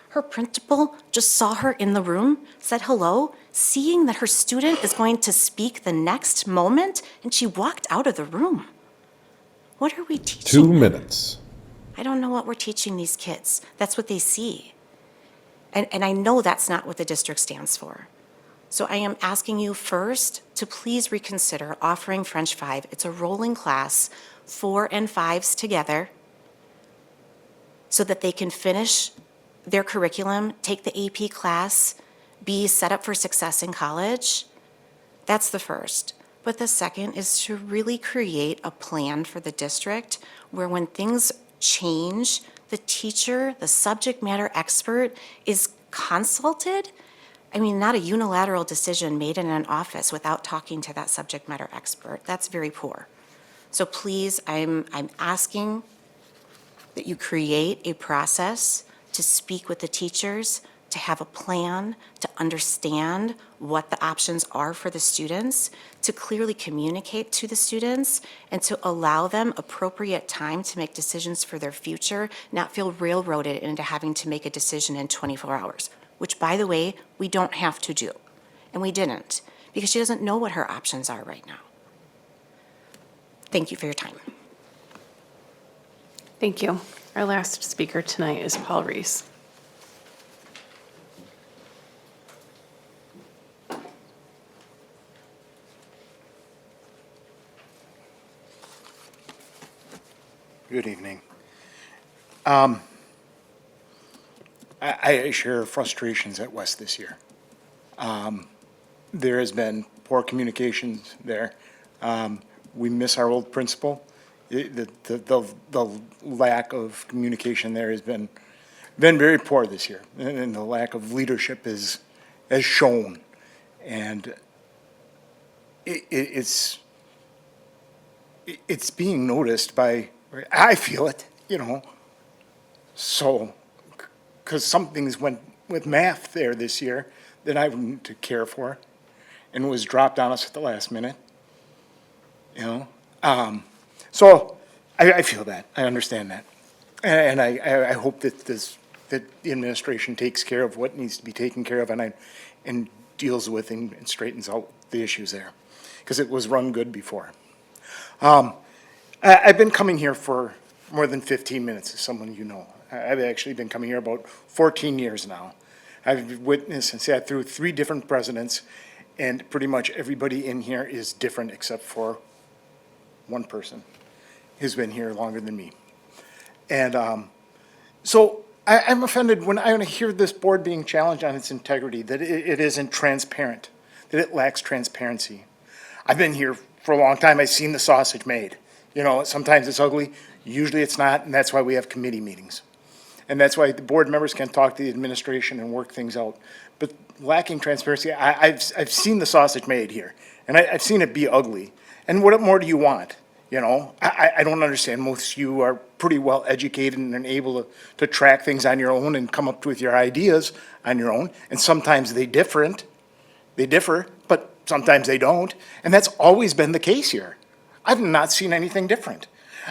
Her principal just saw her in the room, said hello, seeing that her student is going to speak the next moment, and she walked out of the room. What are we teaching? 2 minutes. I don't know what we're teaching these kids. That's what they see. And I know that's not what the district stands for. So I am asking you first to please reconsider offering French 5. It's a rolling class, 4 and 5s together, so that they can finish their curriculum, take the AP class, be set up for success in college. That's the first. But the second is to really create a plan for the district where when things change, the teacher, the subject matter expert is consulted. I mean, not a unilateral decision made in an office without talking to that subject matter expert. That's very poor. So please, I'm asking that you create a process to speak with the teachers, to have a plan, to understand what the options are for the students, to clearly communicate to the students, and to allow them appropriate time to make decisions for their future, not feel railroaded into having to make a decision in 24 hours, which, by the way, we don't have to do. And we didn't, because she doesn't know what her options are right now. Thank you for your time. Thank you. Our last speaker tonight is Paul Reese. Good evening. I share frustrations at West this year. There has been poor communications there. We miss our old principal, The lack of communication there has been very poor this year, and the lack of leadership is shown, and it's being noticed by, I feel it, so, because some things went with math there this year that I wouldn't to care for, and was dropped on us at the last minute, So I feel that, I understand that, and I hope that that the administration takes care of what needs to be taken care of, and deals with and straightens out the issues there, because it was run good before. I've been coming here for more than 15 minutes, as someone you know. I've actually been coming here about 14 years now. I've witnessed and sat through 3 different presidents, and pretty much everybody in here is different except for one person who's been here longer than me. And so I'm offended when I hear this board being challenged on its integrity, that it isn't transparent, that it lacks transparency. I've been here for a long time. I've seen the sausage made. Sometimes it's ugly, usually it's not, and that's why we have committee meetings. And that's why the board members can talk to the administration and work things out. But lacking transparency, I've seen the sausage made here, and I've seen it be ugly. And what more do you want? I don't understand. Most of you are pretty well educated and able to track things on your own and come up with your ideas on your own. And sometimes they differ, but sometimes they don't. And that's always been the case here. I've not seen anything different.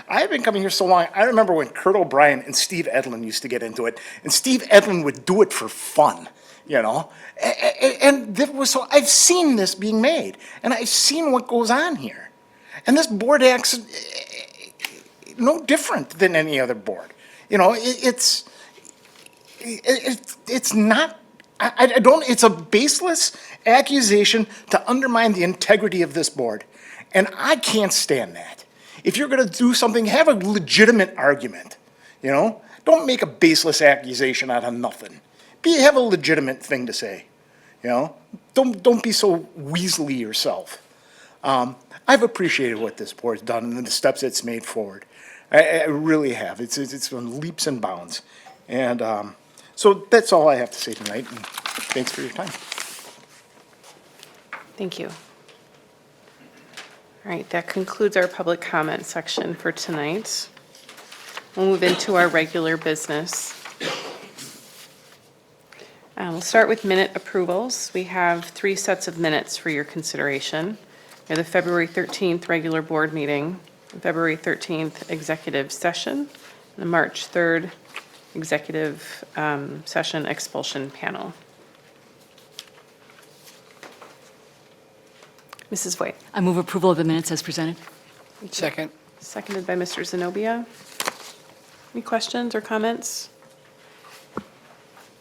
I've been coming here so long. I remember when Kurt O'Brien and Steve Edlin used to get into it, and Steve Edlin would do it for fun, And so I've seen this being made, and I've seen what goes on here. And this board acts no different than any other board. It's not. I don't. It's a baseless accusation to undermine the integrity of this board, and I can't stand that. If you're going to do something, have a legitimate argument. Don't make a baseless accusation out of nothing. Have a legitimate thing to say. Don't be so weaselly yourself. I've appreciated what this board's done and the steps it's made forward. I really have. It's on leaps and bounds. And so that's all I have to say tonight. And thanks for your time. Thank you. All right, that concludes our public comment section for tonight. We'll move into our regular business. We'll start with minute approvals. We have 3 sets of minutes for your consideration. We have the February 13th regular board meeting, the February 13th executive session, and the March 3rd executive session expulsion panel. Mrs. Voigt. I move approval of the minutes as presented. Second. Seconded by Mr. Zenobia. Any questions or comments?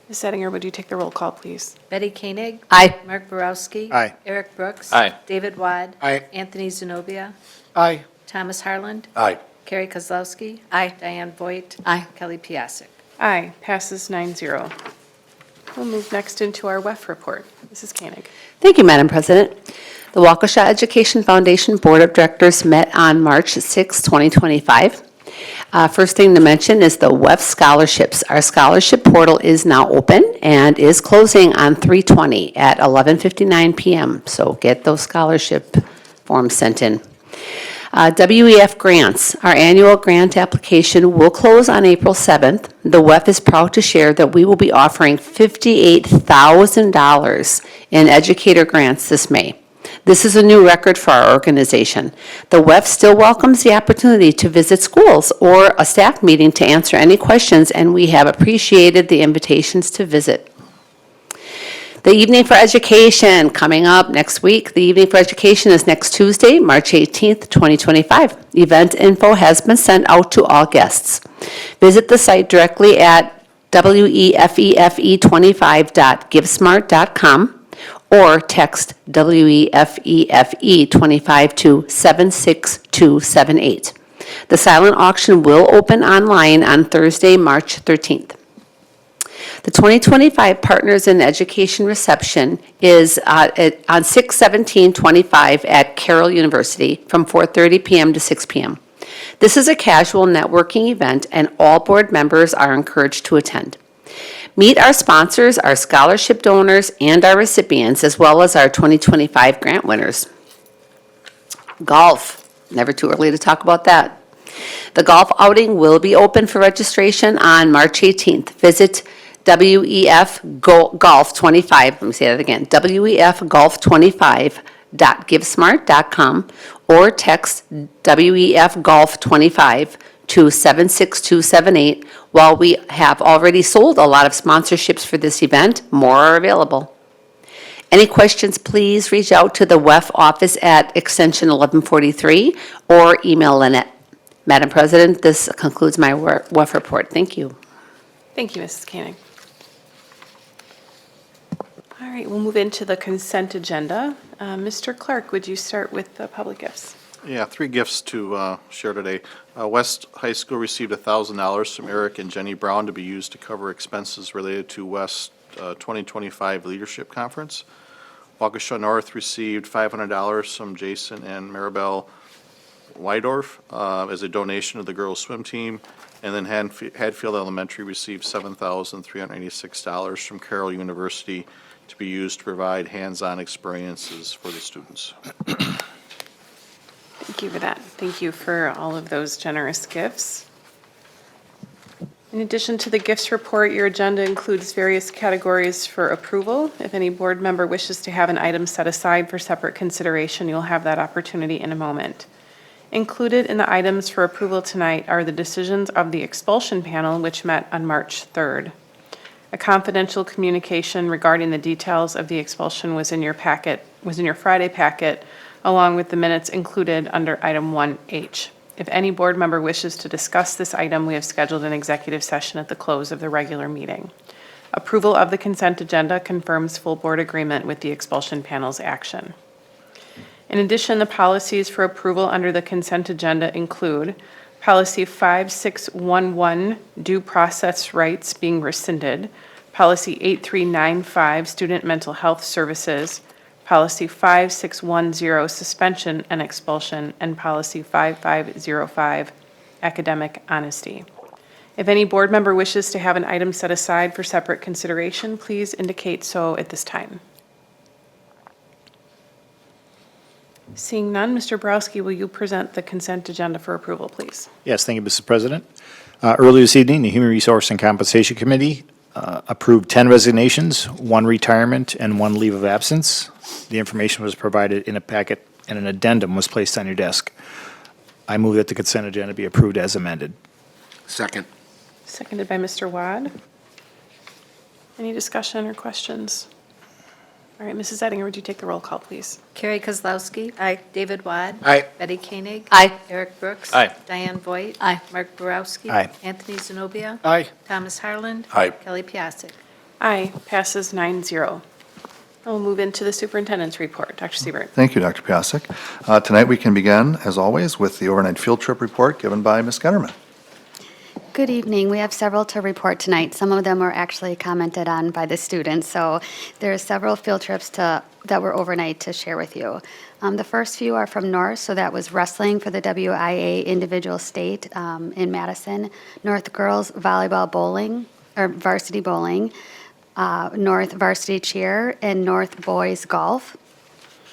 Ms. Ettinger, would you take the roll call, please? Betty Koenig. Aye. Mark Borowski. Aye. Eric Brooks. Aye. David Wad. Aye. Anthony Zenobia. Aye. Thomas Harland. Aye. Carrie Kozlowski. Aye. Diane Voigt. Aye. Kelly Piasek. Aye, passes 9-0. We'll move next into our WEF report. Mrs. Koenig. Thank you, Madam President. The Waukesha Education Foundation Board of Directors met on March 6, 2025. First thing to mention is the WEF scholarships. Our scholarship portal is now open and is closing on 3/20 at 11:59 p.m. So get those scholarship forms sent in. WEF grants. Our annual grant application will close on April 7th. The WEF is proud to share that we will be offering $58,000 in educator grants this May. This is a new record for our organization. The WEF still welcomes the opportunity to visit schools or a staff meeting to answer any questions, and we have appreciated the invitations to visit. The Evening for Education coming up next week. The Evening for Education is next Tuesday, March 18th, 2025. Event info has been sent out to all guests. Visit the site directly at wefefe25.givesmart.com or text WEFEFE25 to 76278. The silent auction will open online on Thursday, March 13th. The 2025 Partners in Education reception is on 6/17/25 at Carroll University from 4:30 p.m. to 6 p.m. This is a casual networking event, and all board members are encouraged to attend. Meet our sponsors, our scholarship donors, and our recipients, as well as our 2025 grant winners. Golf, never too early to talk about that. The golf outing will be open for registration on March 18th. Visit WEF Golf 25, let me say that again, wefgolf25.givesmart.com or text WEF Golf 25 to 76278. While we have already sold a lot of sponsorships for this event, more are available. Any questions, please reach out to the WEF office at extension 1143 or email Lynette. Madam President, this concludes my WEF report. Thank you. Thank you, Mrs. Koenig. All right, we'll move into the consent agenda. Mr. Clark, would you start with the public gifts? Yeah, 3 gifts to share today. West High School received $1,000 from Eric and Jenny Brown to be used to cover expenses related to West 2025 Leadership Conference. Waukesha North received $500 from Jason and Maribel Wydorf as a donation to the girls' swim team. And then Hadfield Elementary received $7,386 from Carroll University to be used to provide hands-on experiences for the students. Thank you for that. Thank you for all of those generous gifts. In addition to the gifts report, your agenda includes various categories for approval. If any board member wishes to have an item set aside for separate consideration, you'll have that opportunity in a moment. Included in the items for approval tonight are the decisions of the expulsion panel, which met on March 3rd. A confidential communication regarding the details of the expulsion was in your Friday packet, along with the minutes included under item 1H. If any board member wishes to discuss this item, we have scheduled an executive session at the close of the regular meeting. Approval of the consent agenda confirms full board agreement with the expulsion panel's action. In addition, the policies for approval under the consent agenda include Policy 5611, due process rights being rescinded, Policy 8395, student mental health services, Policy 5610, suspension and expulsion, and Policy 5505, academic honesty. If any board member wishes to have an item set aside for separate consideration, please indicate so at this time. Seeing none, Mr. Borowski, will you present the consent agenda for approval, please? Yes, thank you, Mrs. President. Earlier this evening, the Human Resource and Compensation Committee approved 10 resignations, 1 retirement, and 1 leave of absence. The information was provided in a packet, and an addendum was placed on your desk. I move that the consent agenda be approved as amended. Second. Seconded by Mr. Wad. Any discussion or questions? All right, Mrs. Ettinger, would you take the roll call, please? Carrie Kozlowski. Aye. David Wad. Aye. Betty Koenig. Aye. Eric Brooks. Aye. Diane Voigt. Aye. Mark Borowski. Aye. Anthony Zenobia. Aye. Thomas Harland. Aye. Kelly Piasek. Aye, passes 9-0. We'll move into the superintendent's report. Dr. Siebert. Thank you, Dr. Piasek. Tonight we can begin, as always, with the overnight field trip report given by Ms. Getterman. Good evening. We have several to report tonight. Some of them were actually commented on by the students, so there are several field trips that were overnight to share with you. The first few are from North, so that was wrestling for the WIA individual state in Madison, North girls volleyball bowling, or varsity bowling, North varsity cheer, and North boys golf.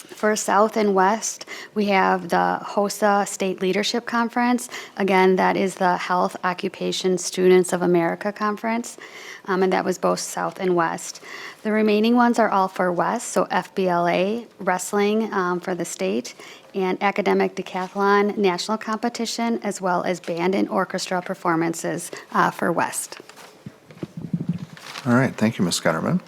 For South and West, we have the HOSA State Leadership Conference. Again, that is the Health Occupation Students of America Conference, and that was both South and West. The remaining ones are all for West, so FBLA, wrestling for the state, and academic decathlon national competition, as well as band and orchestra performances for West. All right, thank you, Ms. Getterman.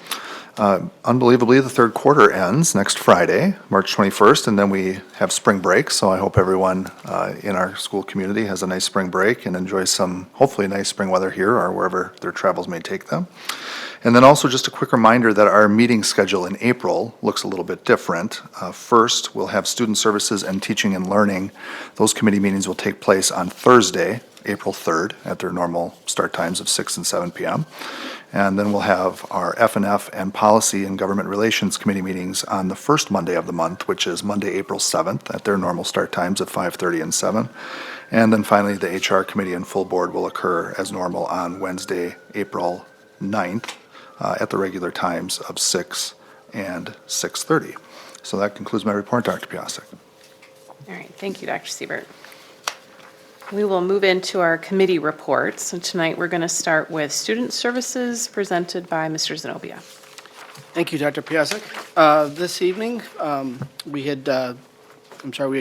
Unbelievably, the third quarter ends next Friday, March 21st, and then we have spring break. So I hope everyone in our school community has a nice spring break and enjoys some, hopefully, nice spring weather here or wherever their travels may take them. And then also just a quick reminder that our meeting schedule in April looks a little bit different. First, we'll have student services and teaching and learning. Those committee meetings will take place on Thursday, April 3rd, at their normal start times of 6 and 7 p.m. And then we'll have our F&F and Policy and Government Relations Committee meetings on the first Monday of the month, which is Monday, April 7th, at their normal start times of 5:30 and 7. And then finally, the HR Committee and full board will occur as normal on Wednesday, April 9th, at the regular times of 6 and 6:30. So that concludes my report, Dr. Piasek. All right, thank you, Dr. Siebert. We will move into our committee reports. So tonight, we're going to start with Student Services presented by Mr. Zenobia. Thank you, Dr. Piasek. This evening, we had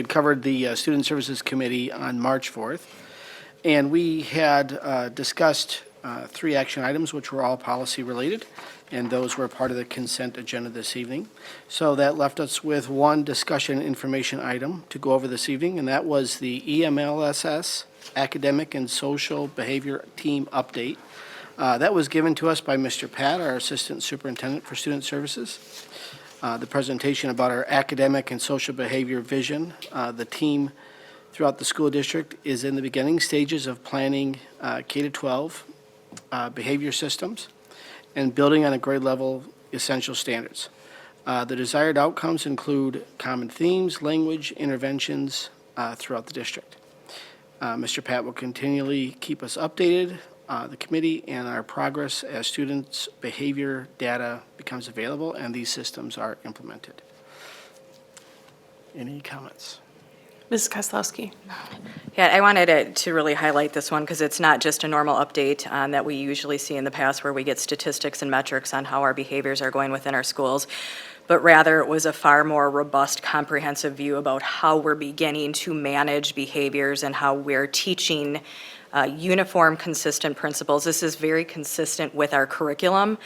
covered the Student Services Committee on March 4th, and we had discussed 3 action items, which were all policy-related, and those were part of the consent agenda this evening. So that left us with 1 discussion information item to go over this evening, and that was the EMLSS Academic and Social Behavior Team Update. That was given to us by Mr. Pat, our Assistant Superintendent for Student Services. The presentation about our academic and social behavior vision. The team throughout the school district is in the beginning stages of planning K-12 behavior systems and building on a grade level essential standards. The desired outcomes include common themes, language, interventions throughout the district. Mr. Pat will continually keep us updated, the committee, and our progress as students' behavior data becomes available and these systems are implemented. Any comments? Mrs. Kozlowski. Yeah, I wanted to really highlight this one because it's not just a normal update that we usually see in the past where we get statistics and metrics on how our behaviors are going within our schools, but rather it was a far more robust, comprehensive view about how we're beginning to manage behaviors and how we're teaching uniform, consistent principles. This is very consistent with our curriculum,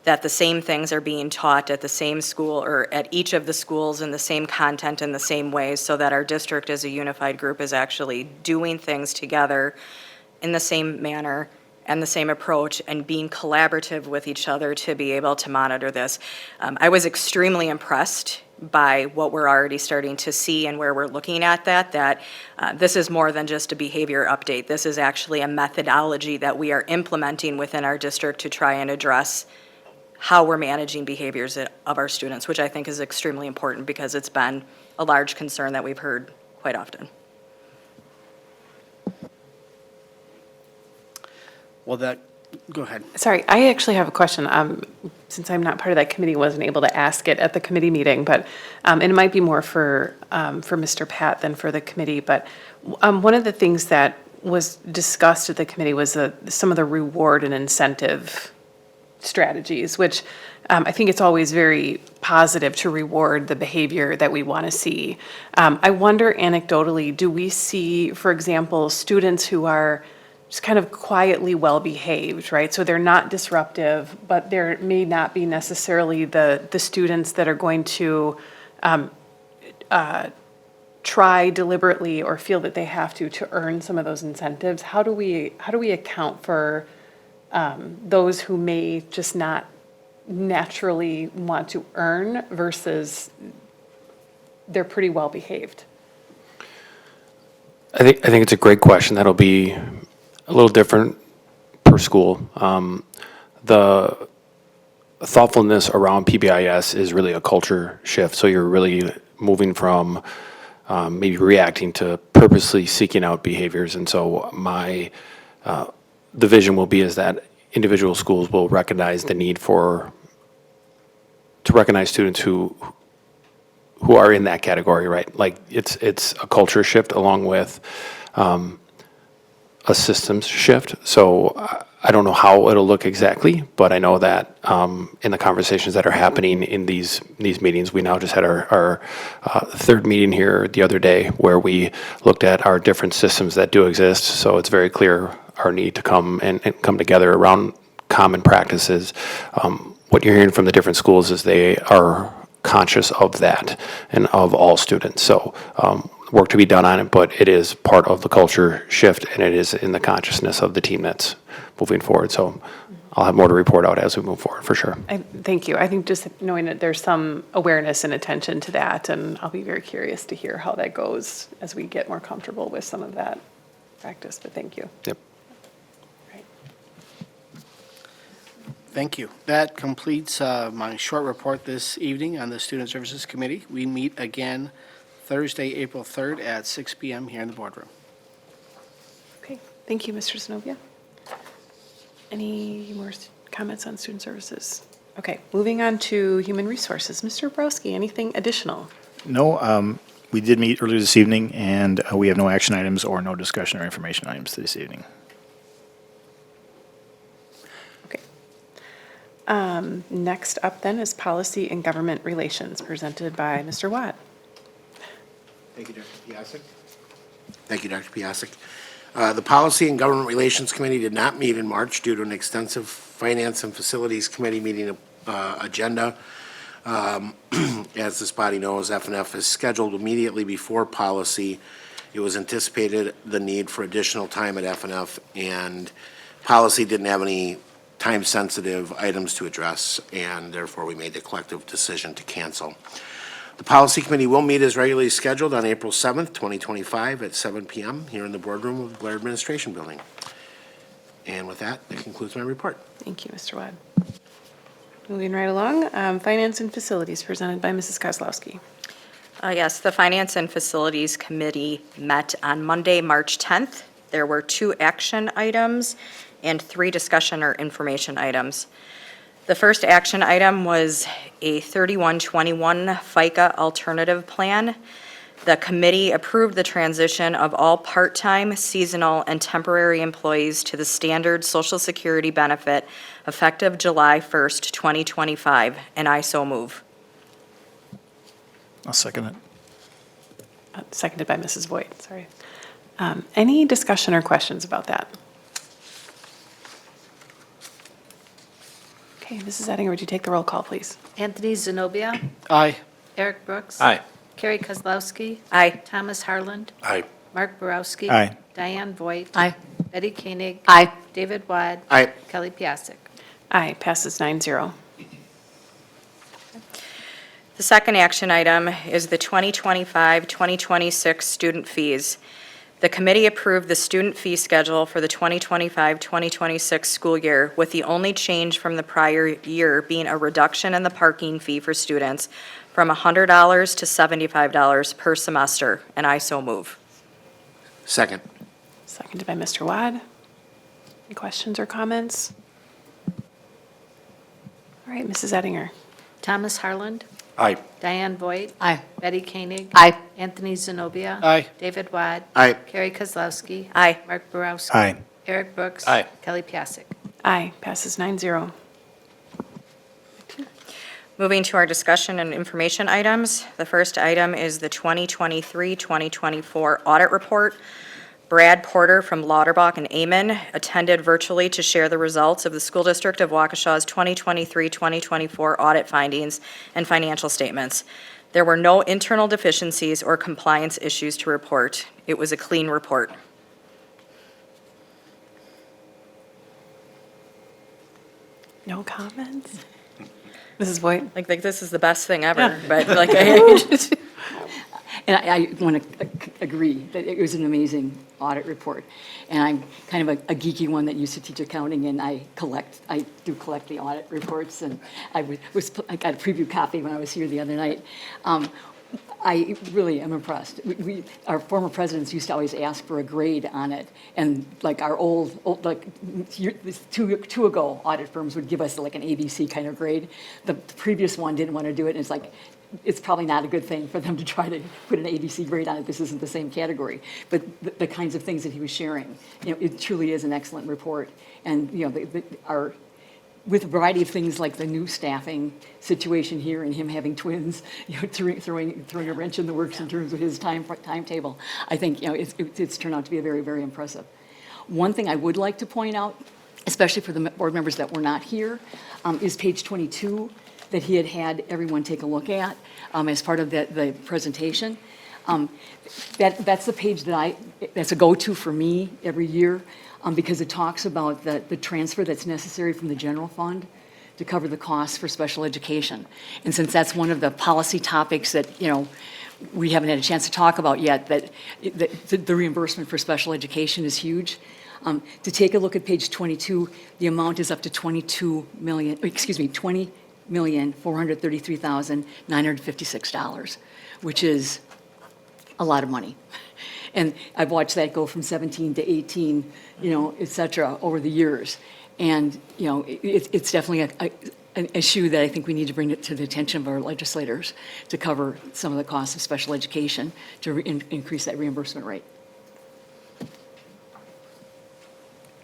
that the same things are being taught at the same school or at each of the schools in the same content in the same ways, so that our district as a unified group is actually doing things together in the same manner and the same approach and being collaborative with each other to be able to monitor this. I was extremely impressed by what we're already starting to see and where we're looking at that this is more than just a behavior update. This is actually a methodology that we are implementing within our district to try and address how we're managing behaviors of our students, which I think is extremely important because it's been a large concern that we've heard quite often. Well, go ahead. Sorry, I actually have a question. Since I'm not part of that committee, wasn't able to ask it at the committee meeting, but and it might be more for Mr. Pat than for the committee. But one of the things that was discussed at the committee was some of the reward and incentive strategies, which I think it's always very positive to reward the behavior that we want to see. I wonder anecdotally, do we see, for example, students who are just kind of quietly well-behaved, right? So they're not disruptive, but there may not be necessarily the students that are going to try deliberately or feel that they have to earn some of those incentives. How do we account for those who may just not naturally want to earn versus they're pretty well behaved? I think it's a great question. That'll be a little different per school. The thoughtfulness around PBIS is really a culture shift. So you're really moving from maybe reacting to purposely seeking out behaviors. And so the vision will be is that individual schools will recognize the need to recognize students who are in that category, right? Like it's a culture shift along with a systems shift. So I don't know how it'll look exactly, but I know that in the conversations that are happening in these meetings, we now just had our third meeting here the other day where we looked at our different systems that do exist. So it's very clear our need to come together around common practices. What you're hearing from the different schools is they are conscious of that and of all students. So work to be done on it, but it is part of the culture shift and it is in the consciousness of the team that's moving forward. So I'll have more to report out as we move forward, for sure. Thank you. I think just knowing that there's some awareness and attention to that, and I'll be very curious to hear how that goes as we get more comfortable with some of that practice, but thank you. Yep. Thank you. That completes my short report this evening on the Student Services Committee. We meet again Thursday, April 3rd at 6 p.m. here in the boardroom. Okay, thank you, Mr. Zenobia. Any more comments on student services? Okay, moving on to human resources. Mr. Borowski, anything additional? No, we did meet earlier this evening, and we have no action items or no discussion or information items this evening. Next up then is policy and government relations presented by Mr. Watt. Thank you, Dr. Piasek. Thank you, Dr. Piasek. The Policy and Government Relations Committee did not meet in March due to an extensive Finance and Facilities Committee meeting agenda. As this body knows, F&F is scheduled immediately before policy. It was anticipated the need for additional time at F&F, and policy didn't have any time-sensitive items to address, and therefore we made the collective decision to cancel. The Policy Committee will meet as regularly scheduled on April 7th, 2025 at 7 p.m. here in the boardroom of the Blair Administration Building. And with that, that concludes my report. Thank you, Mr. Watt. Moving right along, Finance and Facilities presented by Mrs. Kozlowski. Yes, the Finance and Facilities Committee met on Monday, March 10th. There were 2 action items and 3 discussion or information items. The first action item was a 3121 FICA alternative plan. The committee approved the transition of all part-time, seasonal, and temporary employees to the standard Social Security benefit effective July 1st, 2025, and I so move. I'll second it. Seconded by Mrs. Voigt, sorry. Any discussion or questions about that? Okay, Mrs. Ettinger, would you take the roll call, please? Anthony Zenobia. Aye. Eric Brooks. Aye. Carrie Kozlowski. Aye. Thomas Harland. Aye. Mark Borowski. Aye. Diane Voigt. Aye. Betty Koenig. Aye. David Wad. Aye. Kelly Piasek. Aye, passes 9-0. The second action item is the 2025-2026 student fees. The committee approved the student fee schedule for the 2025-2026 school year, with the only change from the prior year being a reduction in the parking fee for students from $100 to $75 per semester, and I so move. Second. Seconded by Mr. Wad. Any questions or comments? All right, Mrs. Ettinger. Thomas Harland. Aye. Diane Voigt. Aye. Betty Koenig. Aye. Anthony Zenobia. Aye. David Wad. Aye. Carrie Kozlowski. Aye. Mark Borowski. Aye. Eric Brooks. Aye. Kelly Piasek. Aye, passes 9-0. Moving to our discussion and information items. The first item is the 2023-2024 audit report. Brad Porter from Lauterbach and Amen attended virtually to share the results of the School District of Waukesha's 2023-2024 audit findings and financial statements. There were no internal deficiencies or compliance issues to report. It was a clean report. No comments? Mrs. Voigt? Like this is the best thing ever, Yeah. but like And I want to agree that it was an amazing audit report. And I'm kind of a geeky one that used to teach accounting, and I do collect the audit reports, and I got a preview copy when I was here the other night. I really am impressed. Our former presidents used to always ask for a grade on it, and like our old like two ago audit firms would give us like an ABC kind of grade. The previous one didn't want to do it, and it's like, it's probably not a good thing for them to try to put an ABC grade on it. This isn't the same category. But the kinds of things that he was sharing, it truly is an excellent report. And, with a variety of things like the new staffing situation here and him having twins, throwing a wrench in the works in terms of his timetable, I think, it's turned out to be a very, very impressive. One thing I would like to point out, especially for the board members that were not here, is page 22. That he had everyone take a look at as part of the presentation. That's the page that's a go-to for me every year because it talks about the transfer that's necessary from the general fund to cover the costs for special education. And since that's one of the policy topics that, we haven't had a chance to talk about yet, that the reimbursement for special education is huge. To take a look at page 22, the amount is up to $20,433,956, which is a lot of money. And I've watched that go from 17 to 18, et cetera, over the years. And, it's definitely an issue that I think we need to bring it to the attention of our legislators to cover some of the costs of special education to increase that reimbursement rate.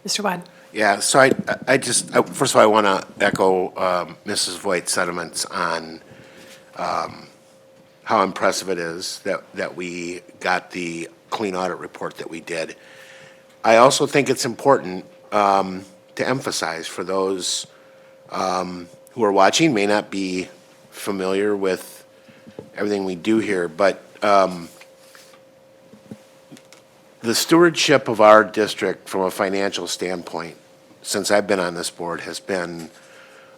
Mr. Wad? Yeah, so I just, first of all, I want to echo Mrs. Voigt's sentiments on how impressive it is that we got the clean audit report that we did. I also think it's important to emphasize for those who are watching, may not be familiar with everything we do here, but the stewardship of our district from a financial standpoint, since I've been on this board, has been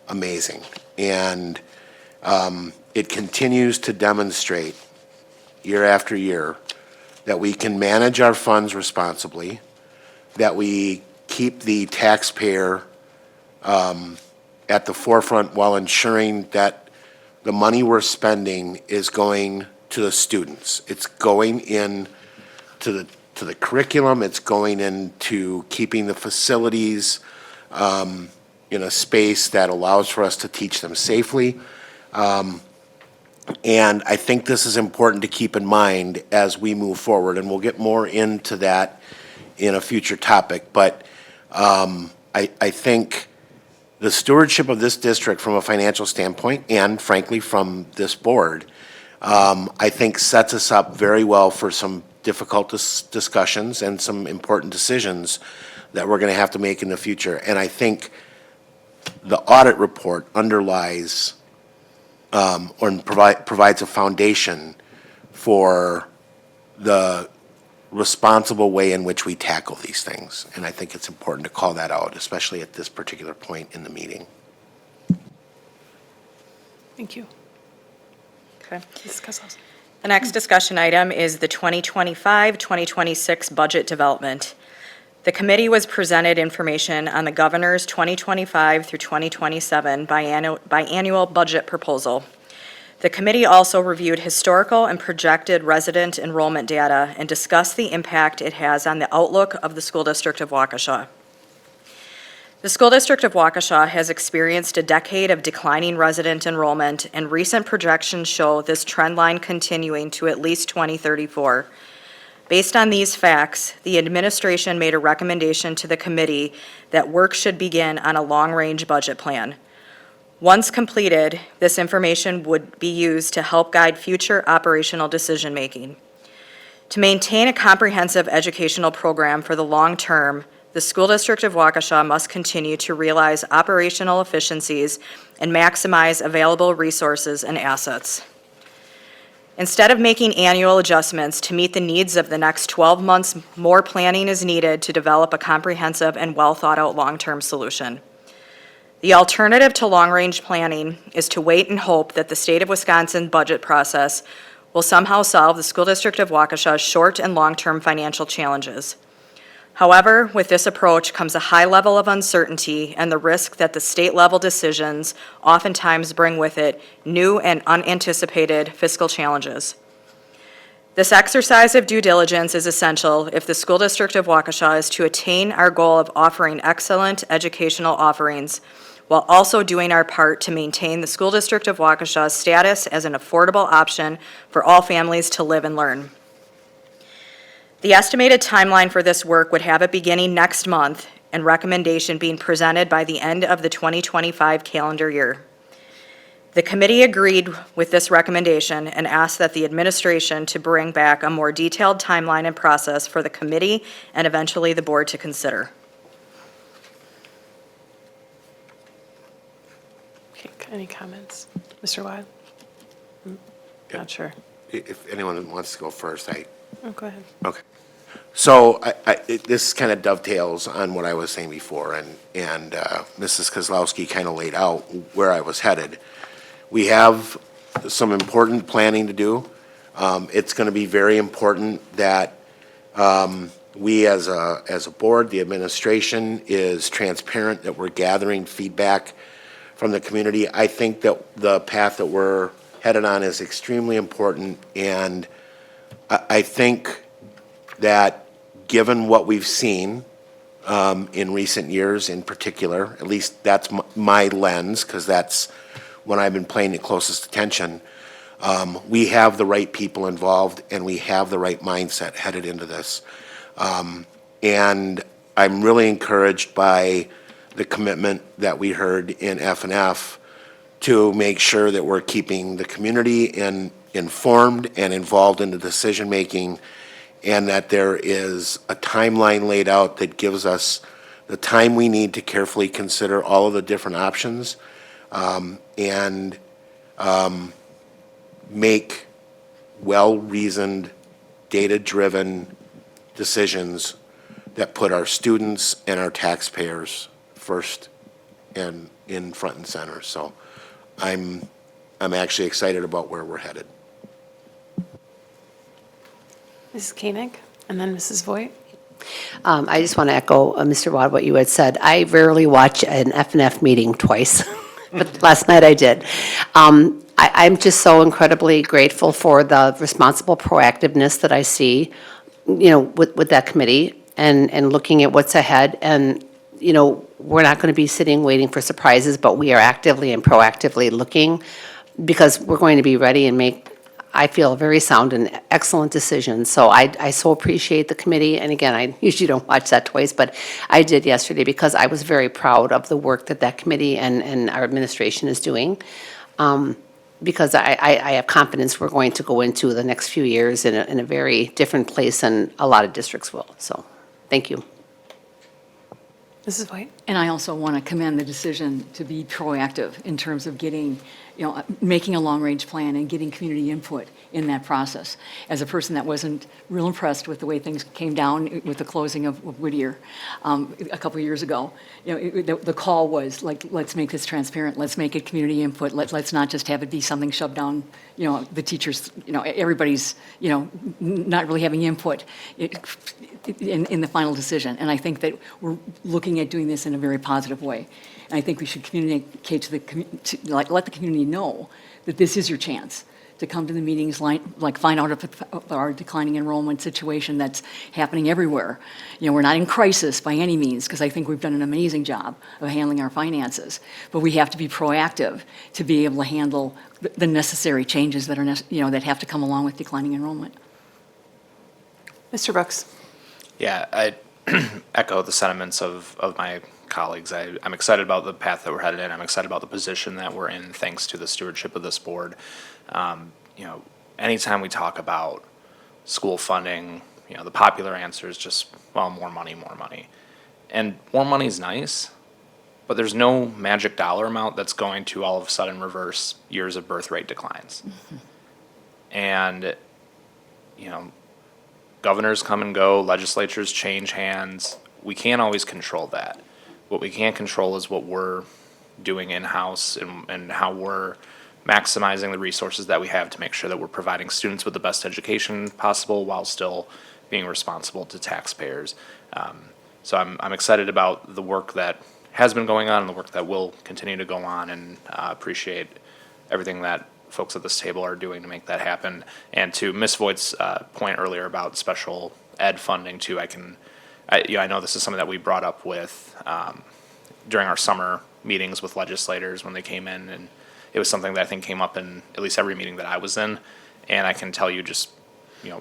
amazing. And it continues to demonstrate year after year that we can manage our funds responsibly, that we keep the taxpayer at the forefront while ensuring that the money we're spending is going to the students. It's going in to the curriculum, it's going into keeping the facilities in a space that allows for us to teach them safely. And I think this is important to keep in mind as we move forward, and we'll get more into that in a future topic. But I think the stewardship of this district from a financial standpoint, and frankly from this board, I think sets us up very well for some difficult discussions and some important decisions that we're going to have to make in the future. And I think the audit report underlies or provides a foundation for the responsible way in which we tackle these things. And I think it's important to call that out, especially at this particular point in the meeting. Thank you. Okay. Mrs. Kozlowski. The next discussion item is the 2025-2026 budget development. The committee was presented information on the governor's 2025 through 2027 biannual budget proposal. The committee also reviewed historical and projected resident enrollment data and discussed the impact it has on the outlook of the school district of Waukesha. The school district of Waukesha has experienced a decade of declining resident enrollment, and recent projections show this trend line continuing to at least 2034. Based on these facts, the administration made a recommendation to the committee that work should begin on a long-range budget plan. Once completed, this information would be used to help guide future operational decision-making. To maintain a comprehensive educational program for the long term, the school district of Waukesha must continue to realize operational efficiencies and maximize available resources and assets. Instead of making annual adjustments to meet the needs of the next 12 months, more planning is needed to develop a comprehensive and well-thought-out long-term solution. The alternative to long-range planning is to wait and hope that the state of Wisconsin budget process will somehow solve the school district of Waukesha's short and long-term financial challenges. However, with this approach comes a high level of uncertainty and the risk that the state-level decisions oftentimes bring with it new and unanticipated fiscal challenges. This exercise of due diligence is essential if the school district of Waukesha is to attain our goal of offering excellent educational offerings while also doing our part to maintain the school district of Waukesha's status as an affordable option for all families to live and learn. The estimated timeline for this work would have it beginning next month and recommendation being presented by the end of the 2025 calendar year. The committee agreed with this recommendation and asked that the administration to bring back a more detailed timeline and process for the committee and eventually the board to consider. Okay, any comments? Mr. Weil? Not sure. If anyone wants to go first, Oh, go ahead. Okay. So this kind of dovetails on what I was saying before, and Mrs. Kozlowski kind of laid out where I was headed. We have some important planning to do. It's going to be very important that we as a board, the administration is transparent, that we're gathering feedback from the community. I think that the path that we're headed on is extremely important, and I think that given what we've seen in recent years in particular, at least that's my lens, because that's when I've been paying the closest attention, we have the right people involved and we have the right mindset headed into this. And I'm really encouraged by the commitment that we heard in F&F to make sure that we're keeping the community informed and involved in the decision-making, and that there is a timeline laid out that gives us the time we need to carefully consider all of the different options and make well-reasoned, data-driven decisions that put our students and our taxpayers first and in front and center. So I'm actually excited about where we're headed. Mrs. Koenig, and then Mrs. Voigt. I just want to echo, Mr. Wad, what you had said. I rarely watch an F&F meeting twice, but last night I did. I'm just so incredibly grateful for the responsible proactiveness that I see, with that committee and looking at what's ahead. And, we're not going to be sitting waiting for surprises, but we are actively and proactively looking, because we're going to be ready and make, I feel, very sound and excellent decisions. So I so appreciate the committee. And again, I usually don't watch that twice, but I did yesterday because I was very proud of the work that committee and our administration is doing. Because I have confidence we're going to go into the next few years in a very different place than a lot of districts will. So, thank you. Mrs. White? And I also want to commend the decision to be proactive in terms of getting, making a long-range plan and getting community input in that process. As a person that wasn't real impressed with the way things came down with the closing of Whittier a couple of years ago, the call was like, let's make this transparent, let's make it community input, let's not just have it be something shoved down, the teachers, everybody's, not really having input in the final decision. And I think that we're looking at doing this in a very positive way. And I think we should communicate to let the community know that this is your chance to come to the meetings, find out about our declining enrollment situation that's happening everywhere. We're not in crisis by any means, because I think we've done an amazing job of handling our finances. But we have to be proactive to be able to handle the necessary changes that are, that have to come along with declining enrollment. Mr. Brooks. Yeah, I echo the sentiments of my colleagues. I'm excited about the path that we're headed in. I'm excited about the position that we're in, thanks to the stewardship of this board. Anytime we talk about school funding, the popular answer is just, well, more money, more money. And more money is nice, but there's no magic dollar amount that's going to all of a sudden reverse years of birth rate declines. Mm-hmm. And, governors come and go, legislatures change hands. We can't always control that. What we can control is what we're doing in-house and how we're maximizing the resources that we have to make sure that we're providing students with the best education possible while still being responsible to taxpayers. So I'm excited about the work that has been going on and the work that will continue to go on, and appreciate everything that folks at this table are doing to make that happen. And to Ms. Voigt's point earlier about special ed funding too, I know this is something that we brought up with during our summer meetings with legislators when they came in, and it was something that I think came up in at least every meeting that I was in. And I can tell you, just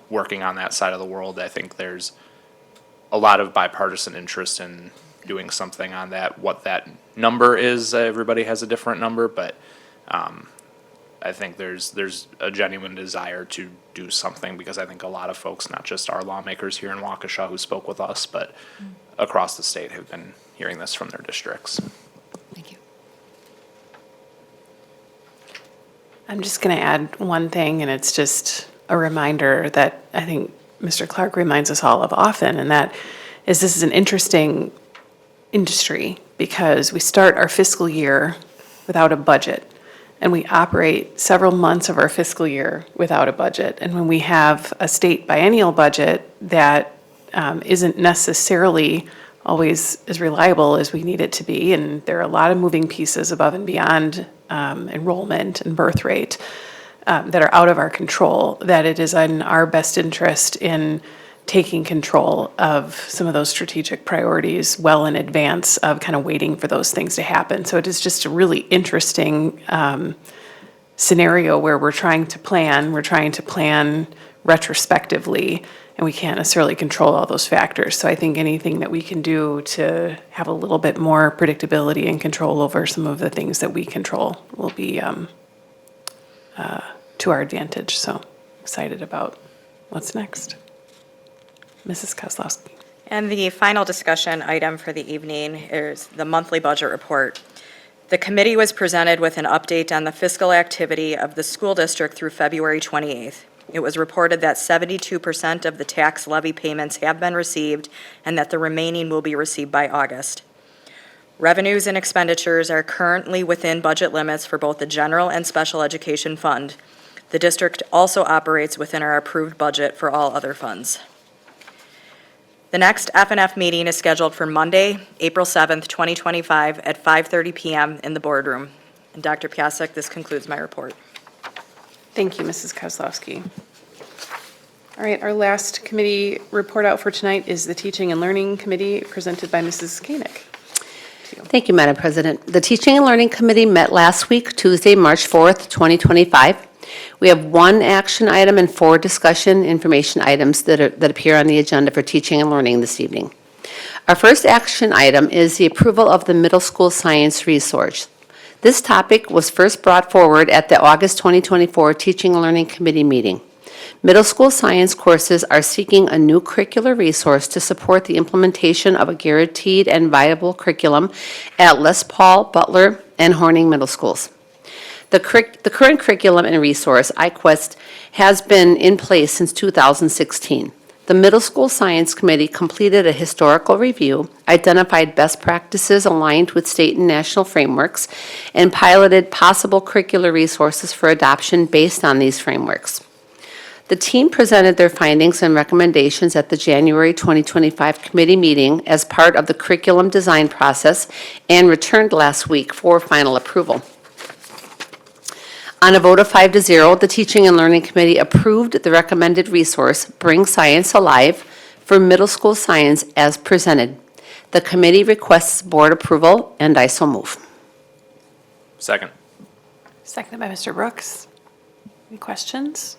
working on that side of the world, I think there's a lot of bipartisan interest in doing something on that. What that number is, everybody has a different number, but I think there's a genuine desire to do something, because I think a lot of folks, not just our lawmakers here in Waukesha who spoke with us, but across the state have been hearing this from their districts. Thank you. I'm just going to add one thing, and it's just a reminder that I think Mr. Clark reminds us all of often, and that is this is an interesting industry, because we start our fiscal year without a budget, and we operate several months of our fiscal year without a budget. And when we have a state biennial budget that isn't necessarily always as reliable as we need it to be. And there are a lot of moving pieces above and beyond enrollment and birth rate that are out of our control, that it is in our best interest in taking control of some of those strategic priorities well in advance of kind of waiting for those things to happen. So it is just a really interesting scenario where we're trying to plan retrospectively, and we can't necessarily control all those factors. So I think anything that we can do to have a little bit more predictability and control over some of the things that we control will be to our advantage. So excited about what's next. Mrs. Kozlowski. And the final discussion item for the evening is the monthly budget report. The committee was presented with an update on the fiscal activity of the school district through February 28th. It was reported that 72% of the tax levy payments have been received and that the remaining will be received by August. Revenues and expenditures are currently within budget limits for both the general and special education fund. The district also operates within our approved budget for all other funds. The next F&F meeting is scheduled for Monday, April 7th, 2025 at 5:30 p.m. in the boardroom. And Dr. Piasek, this concludes my report. Thank you, Mrs. Kozlowski. All right, our last committee report out for tonight is the Teaching and Learning Committee presented by Mrs. Koenig. Thank you, Madam President. The Teaching and Learning Committee met last week, Tuesday, March 4th, 2025. We have one action item and 4 discussion information items that appear on the agenda for teaching and learning this evening. Our first action item is the approval of the middle school science resource. This topic was first brought forward at the August 2024 Teaching and Learning Committee meeting. Middle school science courses are seeking a new curricular resource to support the implementation of a guaranteed and viable curriculum at Les Paul, Butler, and Horning Middle Schools. The current curriculum and resource, iQuest, has been in place since 2016. The Middle School Science Committee completed a historical review, identified best practices aligned with state and national frameworks, and piloted possible curricular resources for adoption based on these frameworks. The team presented their findings and recommendations at the January 2025 committee meeting as part of the curriculum design process and returned last week for final approval. On a vote of 5-0, the Teaching and Learning Committee approved the recommended resource, Bring Science Alive, for middle school science as presented. The committee requests board approval, and I so move. Second. Seconded by Mr. Brooks. Any questions?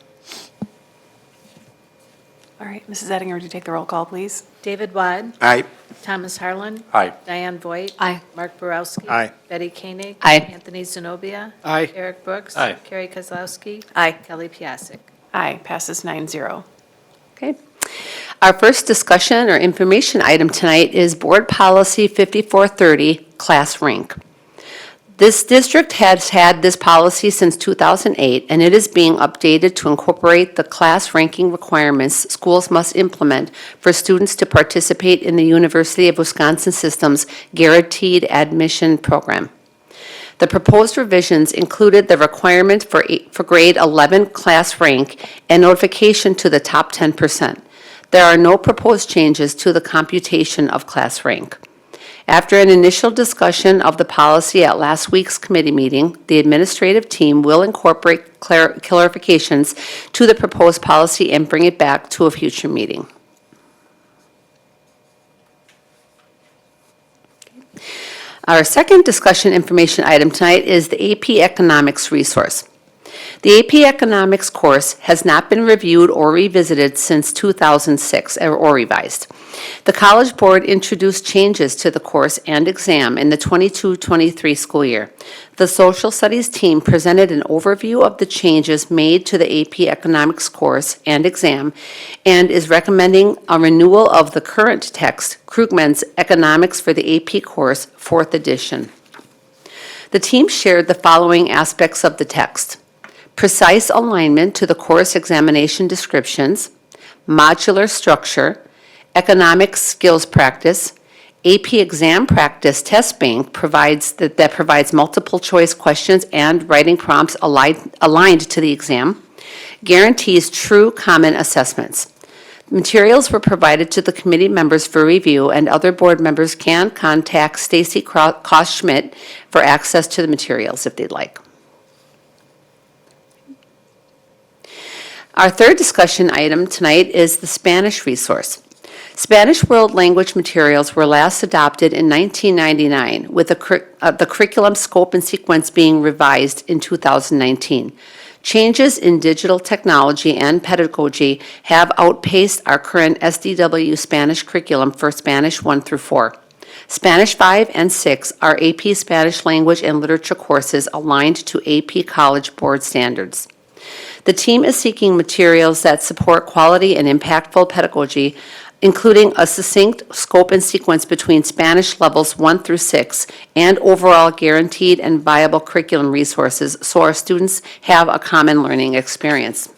All right, Mrs. Ettinger, would you take the roll call, please? David Wad. Aye. Thomas Harlan. Aye. Diane Voigt. Aye. Mark Borowski. Aye. Betty Koenig. Aye. Anthony Zenobia. Aye. Eric Brooks. Aye. Carrie Kozlowski. Aye. Kelly Piasek. Aye, passes 9-0. Okay. Our first discussion or information item tonight is Board Policy 5430, Class Rank. This district has had this policy since 2008, and it is being updated to incorporate the class ranking requirements schools must implement for students to participate in the University of Wisconsin System's Guaranteed Admission Program. The proposed revisions included the requirement for grade 11 class rank and notification to the top 10%. There are no proposed changes to the computation of class rank. After an initial discussion of the policy at last week's committee meeting, the administrative team will incorporate clarifications to the proposed policy and bring it back to a future meeting. Our second discussion information item tonight is the AP Economics resource. The AP Economics course has not been reviewed or revisited since 2006 or revised. The College Board introduced changes to the course and exam in the 22-23 school year. The Social Studies team presented an overview of the changes made to the AP Economics course and exam and is recommending a renewal of the current text, Krugman's Economics for the AP course, 4th edition. The team shared the following aspects of the text: precise alignment to the course examination descriptions, modular structure, economic skills practice, AP exam practice test bank that provides multiple choice questions and writing prompts aligned to the exam, guarantees true common assessments. Materials were provided to the committee members for review, and other board members can contact Stacy Koss-Schmidt for access to the materials if they'd like. Our third discussion item tonight is the Spanish resource. Spanish World Language materials were last adopted in 1999, with the curriculum scope and sequence being revised in 2019. Changes in digital technology and pedagogy have outpaced our current SDW Spanish curriculum for Spanish 1 through 4. Spanish 5 and 6 are AP Spanish Language and Literature courses aligned to AP College Board standards. The team is seeking materials that support quality and impactful pedagogy, including a succinct scope and sequence between Spanish levels 1 through 6 and overall guaranteed and viable curriculum resources so our students have a common learning experience.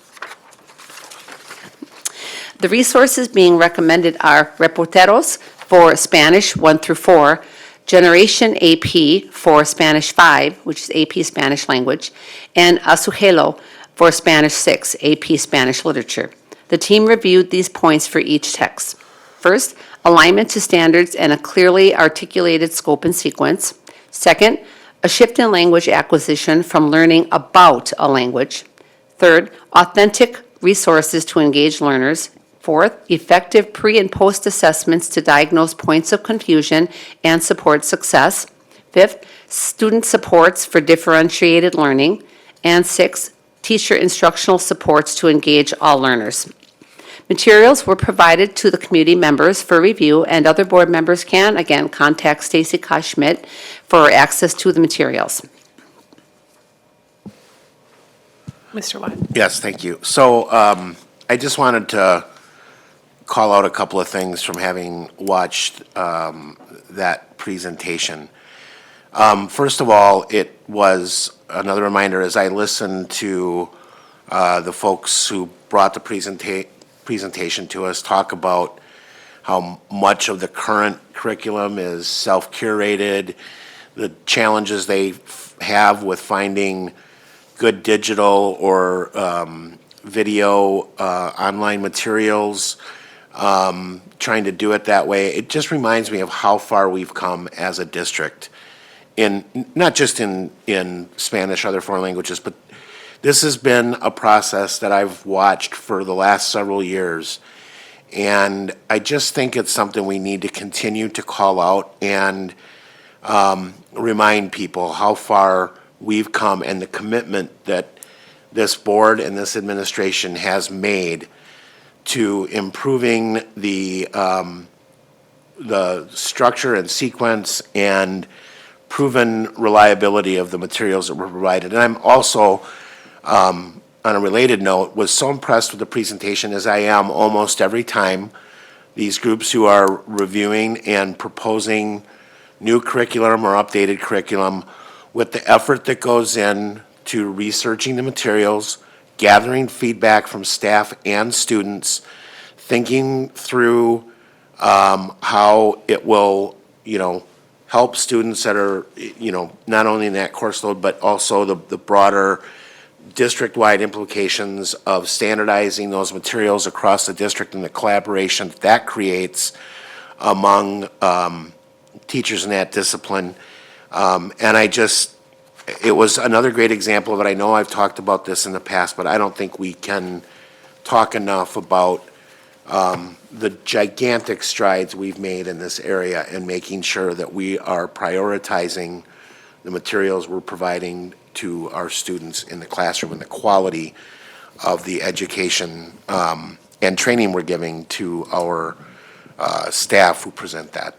The resources being recommended are Reporteros for Spanish 1 through 4, Generation AP for Spanish 5, which is AP Spanish Language, and Asujelo for Spanish 6, AP Spanish Literature. The team reviewed these points for each text. First, alignment to standards and a clearly articulated scope and sequence. Second, a shift in language acquisition from learning about a language. Third, authentic resources to engage learners. Fourth, effective pre- and post-assessments to diagnose points of confusion and support success. Fifth, student supports for differentiated learning. And sixth, teacher instructional supports to engage all learners. Materials were provided to the community members for review, and other board members can, again, contact Stacy Koss-Schmidt for access to the materials. Mr. Watt. Yes, thank you. So I just wanted to call out a couple of things from having watched that presentation. First of all, it was another reminder as I listened to the folks who brought the presentation to us talk about how much of the current curriculum is self-curated, the challenges they have with finding good digital or video online materials, trying to do it that way. It just reminds me of how far we've come as a district, in not just in Spanish, other foreign languages, but this has been a process that I've watched for the last several years, and I just think it's something we need to continue to call out and remind people how far we've come and the commitment that this board and this administration has made to improving the structure and sequence and proven reliability of the materials that were provided. And I'm also, on a related note, was so impressed with the presentation, as I am almost every time, these groups who are reviewing and proposing new curriculum or updated curriculum, with the effort that goes in to researching the materials, gathering feedback from staff and students, thinking through how it will, help students that are, not only in that course load, but also the broader district-wide implications of standardizing those materials across the district and the collaboration that creates among teachers in that discipline. And it was another great example of it. I know I've talked about this in the past, but I don't think we can talk enough about the gigantic strides we've made in this area and making sure that we are prioritizing the materials we're providing to our students in the classroom and the quality of the education and training we're giving to our staff who present that.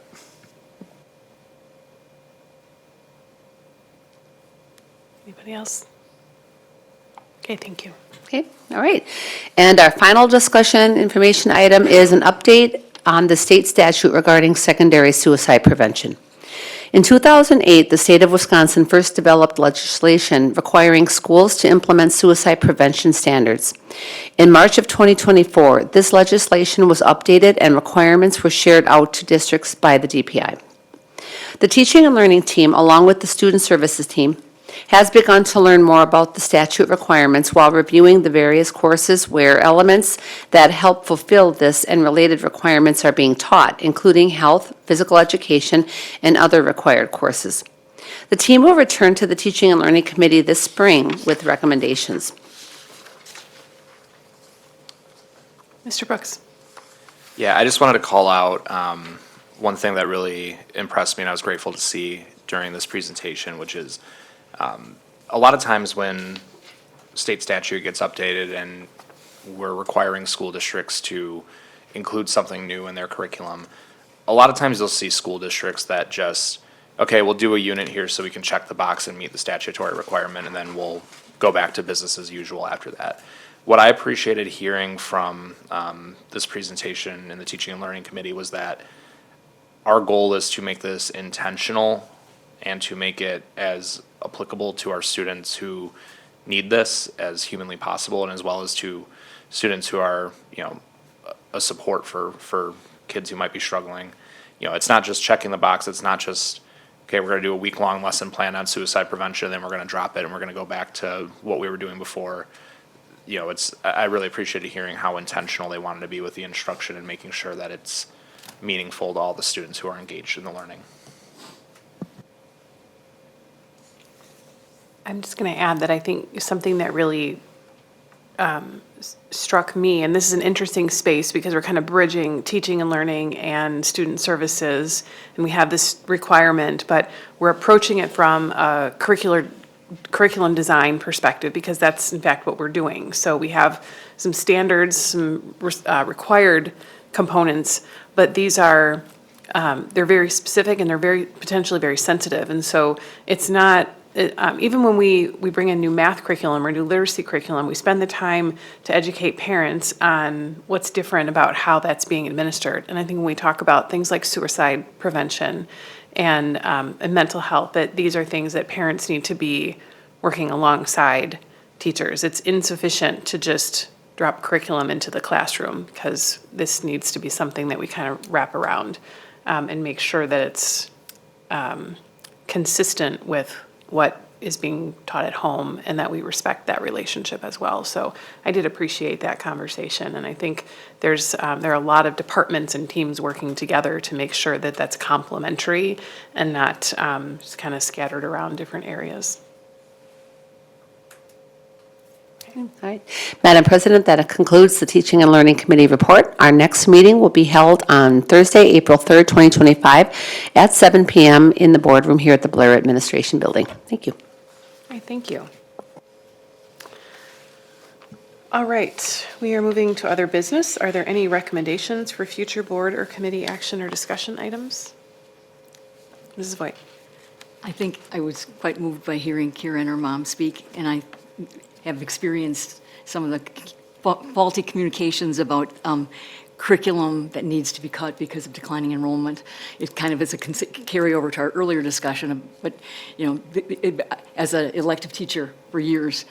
Anybody else? Okay, thank you. Okay, all right. And our final discussion information item is an update on the state statute regarding secondary suicide prevention. In 2008, the state of Wisconsin first developed legislation requiring schools to implement suicide prevention standards. In March of 2024, this legislation was updated and requirements were shared out to districts by the DPI. The teaching and learning team, along with the student services team, has begun to learn more about the statute requirements while reviewing the various courses where elements that help fulfill this and related requirements are being taught, including health, physical education, and other required courses. The team will return to the Teaching and Learning Committee this spring with recommendations. Mr. Brooks. Yeah, I just wanted to call out one thing that really impressed me and I was grateful to see during this presentation, which is a lot of times when state statute gets updated and we're requiring school districts to include something new in their curriculum, a lot of times you'll see school districts that just, okay, we'll do a unit here so we can check the box and meet the statutory requirement, and then we'll go back to business as usual after that. What I appreciated hearing from this presentation in the Teaching and Learning Committee was that our goal is to make this intentional and to make it as applicable to our students who need this as humanly possible, and as well as to students who are, a support for kids who might be struggling. It's not just checking the box. It's not just, okay, we're going to do a week-long lesson plan on suicide prevention, then we're going to drop it and we're going to go back to what we were doing before. I really appreciated hearing how intentional they wanted to be with the instruction and making sure that it's meaningful to all the students who are engaged in the learning. I'm just going to add that I think something that really struck me, and this is an interesting space because we're kind of bridging teaching and learning and student services, and we have this requirement, but we're approaching it from a curriculum design perspective because that's in fact what we're doing. So we have some standards, some required components, but these are, they're very specific and they're potentially very sensitive. And so it's not, even when we bring in new math curriculum or new literacy curriculum, we spend the time to educate parents on what's different about how that's being administered. And I think when we talk about things like suicide prevention and mental health, that these are things that parents need to be working alongside teachers. It's insufficient to just drop curriculum into the classroom because this needs to be something that we kind of wrap around and make sure that it's consistent with what is being taught at home and that we respect that relationship as well. So I did appreciate that conversation, and I think there are a lot of departments and teams working together to make sure that that's complementary and not just kind of scattered around different areas. All right. Madam President, that concludes the Teaching and Learning Committee report. Our next meeting will be held on Thursday, April 3rd, 2025 at 7 p.m. in the boardroom here at the Blair Administration Building. Thank you. All right, thank you. All right, we are moving to other business. Are there any recommendations for future board or committee action or discussion items? Mrs. Voigt. I think I was quite moved by hearing Kira and her mom speak, and I have experienced some of the faulty communications about curriculum that needs to be cut because of declining enrollment. It kind of is a carryover to our earlier discussion, but as an elective teacher for years,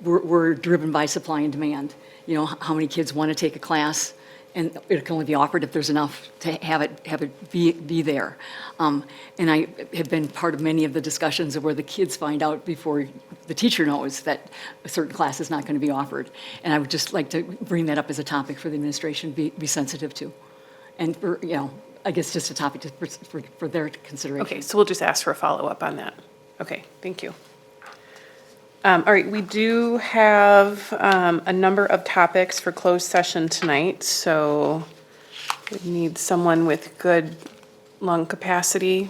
we're driven by supply and demand. How many kids want to take a class, and it can only be offered if there's enough to have it be there. And I have been part of many of the discussions of where the kids find out before the teacher knows that a certain class is not going to be offered. And I would just like to bring that up as a topic for the administration be sensitive to. And for, I guess just a topic for their consideration. Okay, so we'll just ask for a follow-up on that. Okay, thank you. All right, we do have a number of topics for closed session tonight, so we need someone with good lung capacity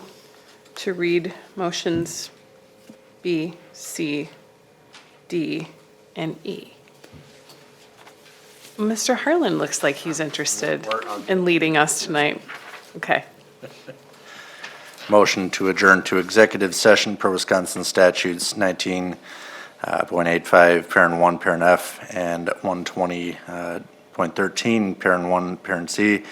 to read motions B, C, D, and E. Mr. Harlan looks like he's interested in leading us tonight. Okay. Motion to adjourn to executive session per Wisconsin statutes 19.85, parent 1, parent F, and 120.13, parent 1, parent C,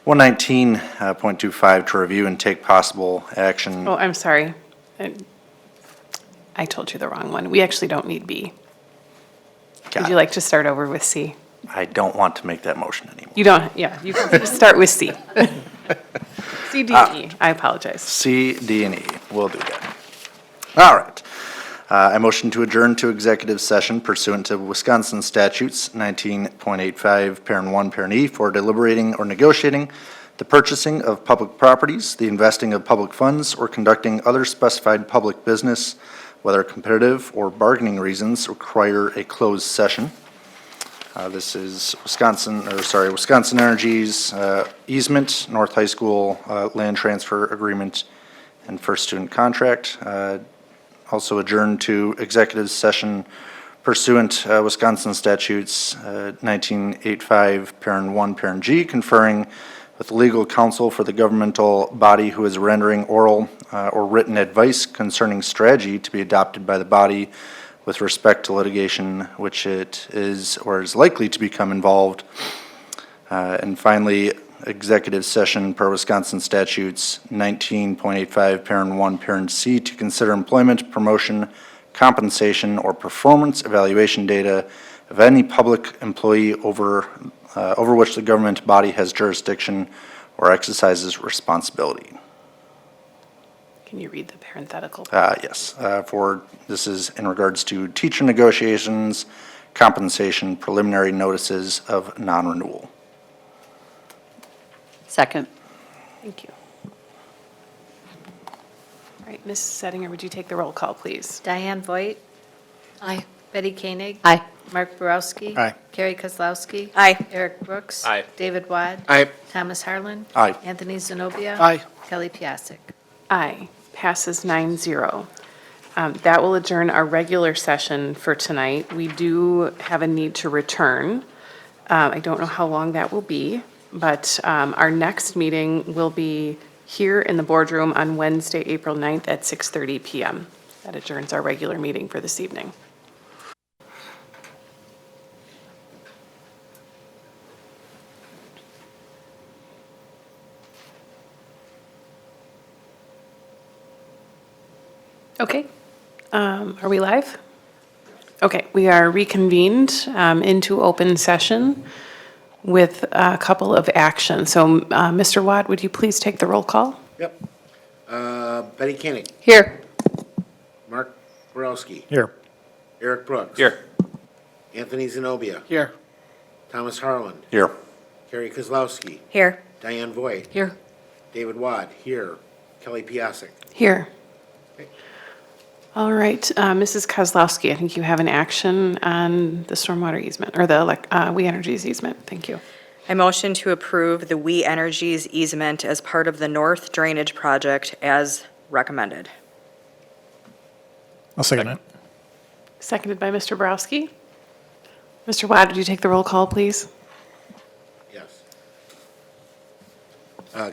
119.25 to review and take possible action. Oh, I'm sorry. I told you the wrong one. We actually don't need B. Would you like to start over with C? I don't want to make that motion anymore. You don't, yeah, you can start with C. C, D, and E. I apologize. C, D, and E. We'll do that. All right. I motion to adjourn to executive session pursuant to Wisconsin statutes 19.85, parent 1, parent E, for deliberating or negotiating the purchasing of public properties, the investing of public funds, or conducting other specified public business, whether competitive or bargaining reasons require a closed session. This is Wisconsin Energy's easement, North High School land transfer agreement, and first student contract. Also adjourned to executive session pursuant Wisconsin statutes 1985, parent 1, parent G, conferring with legal counsel for the governmental body who is rendering oral or written advice concerning strategy to be adopted by the body with respect to litigation which it is or is likely to become involved. And finally, executive session per Wisconsin statutes 19.85, parent 1, parent C, to consider employment, promotion, compensation, or performance evaluation data of any public employee over which the government body has jurisdiction or exercises responsibility. Can you read the parenthetical? Yes. This is in regards to teacher negotiations, compensation, preliminary notices of non-renewal. Second. Thank you. All right, Ms. Settinger, would you take the roll call, please? Diane Voigt. Aye. Betty Koenig. Aye. Mark Borowski. Aye. Carrie Kozlowski. Aye. Eric Brooks. Aye. David Wad. Aye. Thomas Harlan. Aye. Anthony Zenobia. Aye. Kelly Piasek. Aye. Passes 9-0. That will adjourn our regular session for tonight. We do have a need to return. I don't know how long that will be, but our next meeting will be here in the boardroom on Wednesday, April 9th at 6:30 PM. That adjourns our regular meeting for this evening. Okay, are we live? Okay, we are reconvened into open session with a couple of actions. So, Mr. Watt, would you please take the roll call? Yep. Betty Koenig. Here. Mark Borowski. Here. Eric Brooks. Here. Anthony Zenobia. Here. Thomas Harlan. Here. Carrie Kozlowski. Here. Diane Voigt. Here. David Wad. Here. Kelly Piasek. Here. All right, Mrs. Kozlowski, I think you have an action on the stormwater easement, or the We Energies easement. Thank you. I motion to approve the We Energies easement as part of the North Drainage Project as recommended. I'll second it. Seconded by Mr. Borowski. Mr. Watt, would you take the roll call, please? Yes.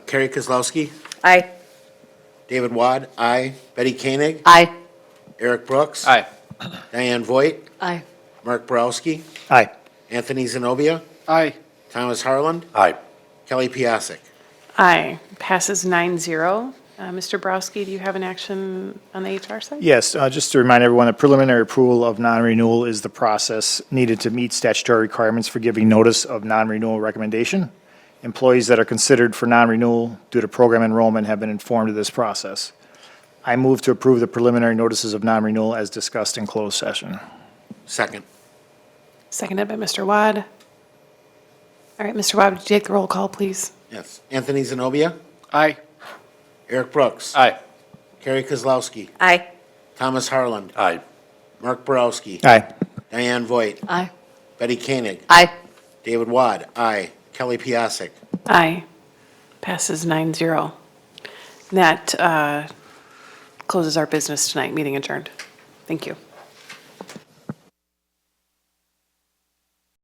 Carrie Kozlowski. Aye. David Wad. Aye. Betty Koenig. Aye. Eric Brooks. Aye. Diane Voigt. Aye. Mark Borowski. Aye. Anthony Zenobia. Aye. Thomas Harlan. Aye. Kelly Piasek. Aye. Passes 9-0. Mr. Borowski, do you have an action on the HR side? Yes, just to remind everyone, the preliminary approval of non-renewal is the process needed to meet statutory requirements for giving notice of non-renewal recommendation. Employees that are considered for non-renewal due to program enrollment have been informed of this process. I move to approve the preliminary notices of non-renewal as discussed in closed session. Second. Seconded by Mr. Wad. All right, Mr. Wad, would you take the roll call, please? Yes. Anthony Zenobia. Aye. Eric Brooks. Aye. Carrie Kozlowski. Aye. Thomas Harlan. Aye. Mark Borowski. Aye. Diane Voigt. Aye. Betty Koenig. Aye. David Wad. Aye. Kelly Piasek. Aye. Passes 9-0. That closes our business tonight. Meeting adjourned. Thank you.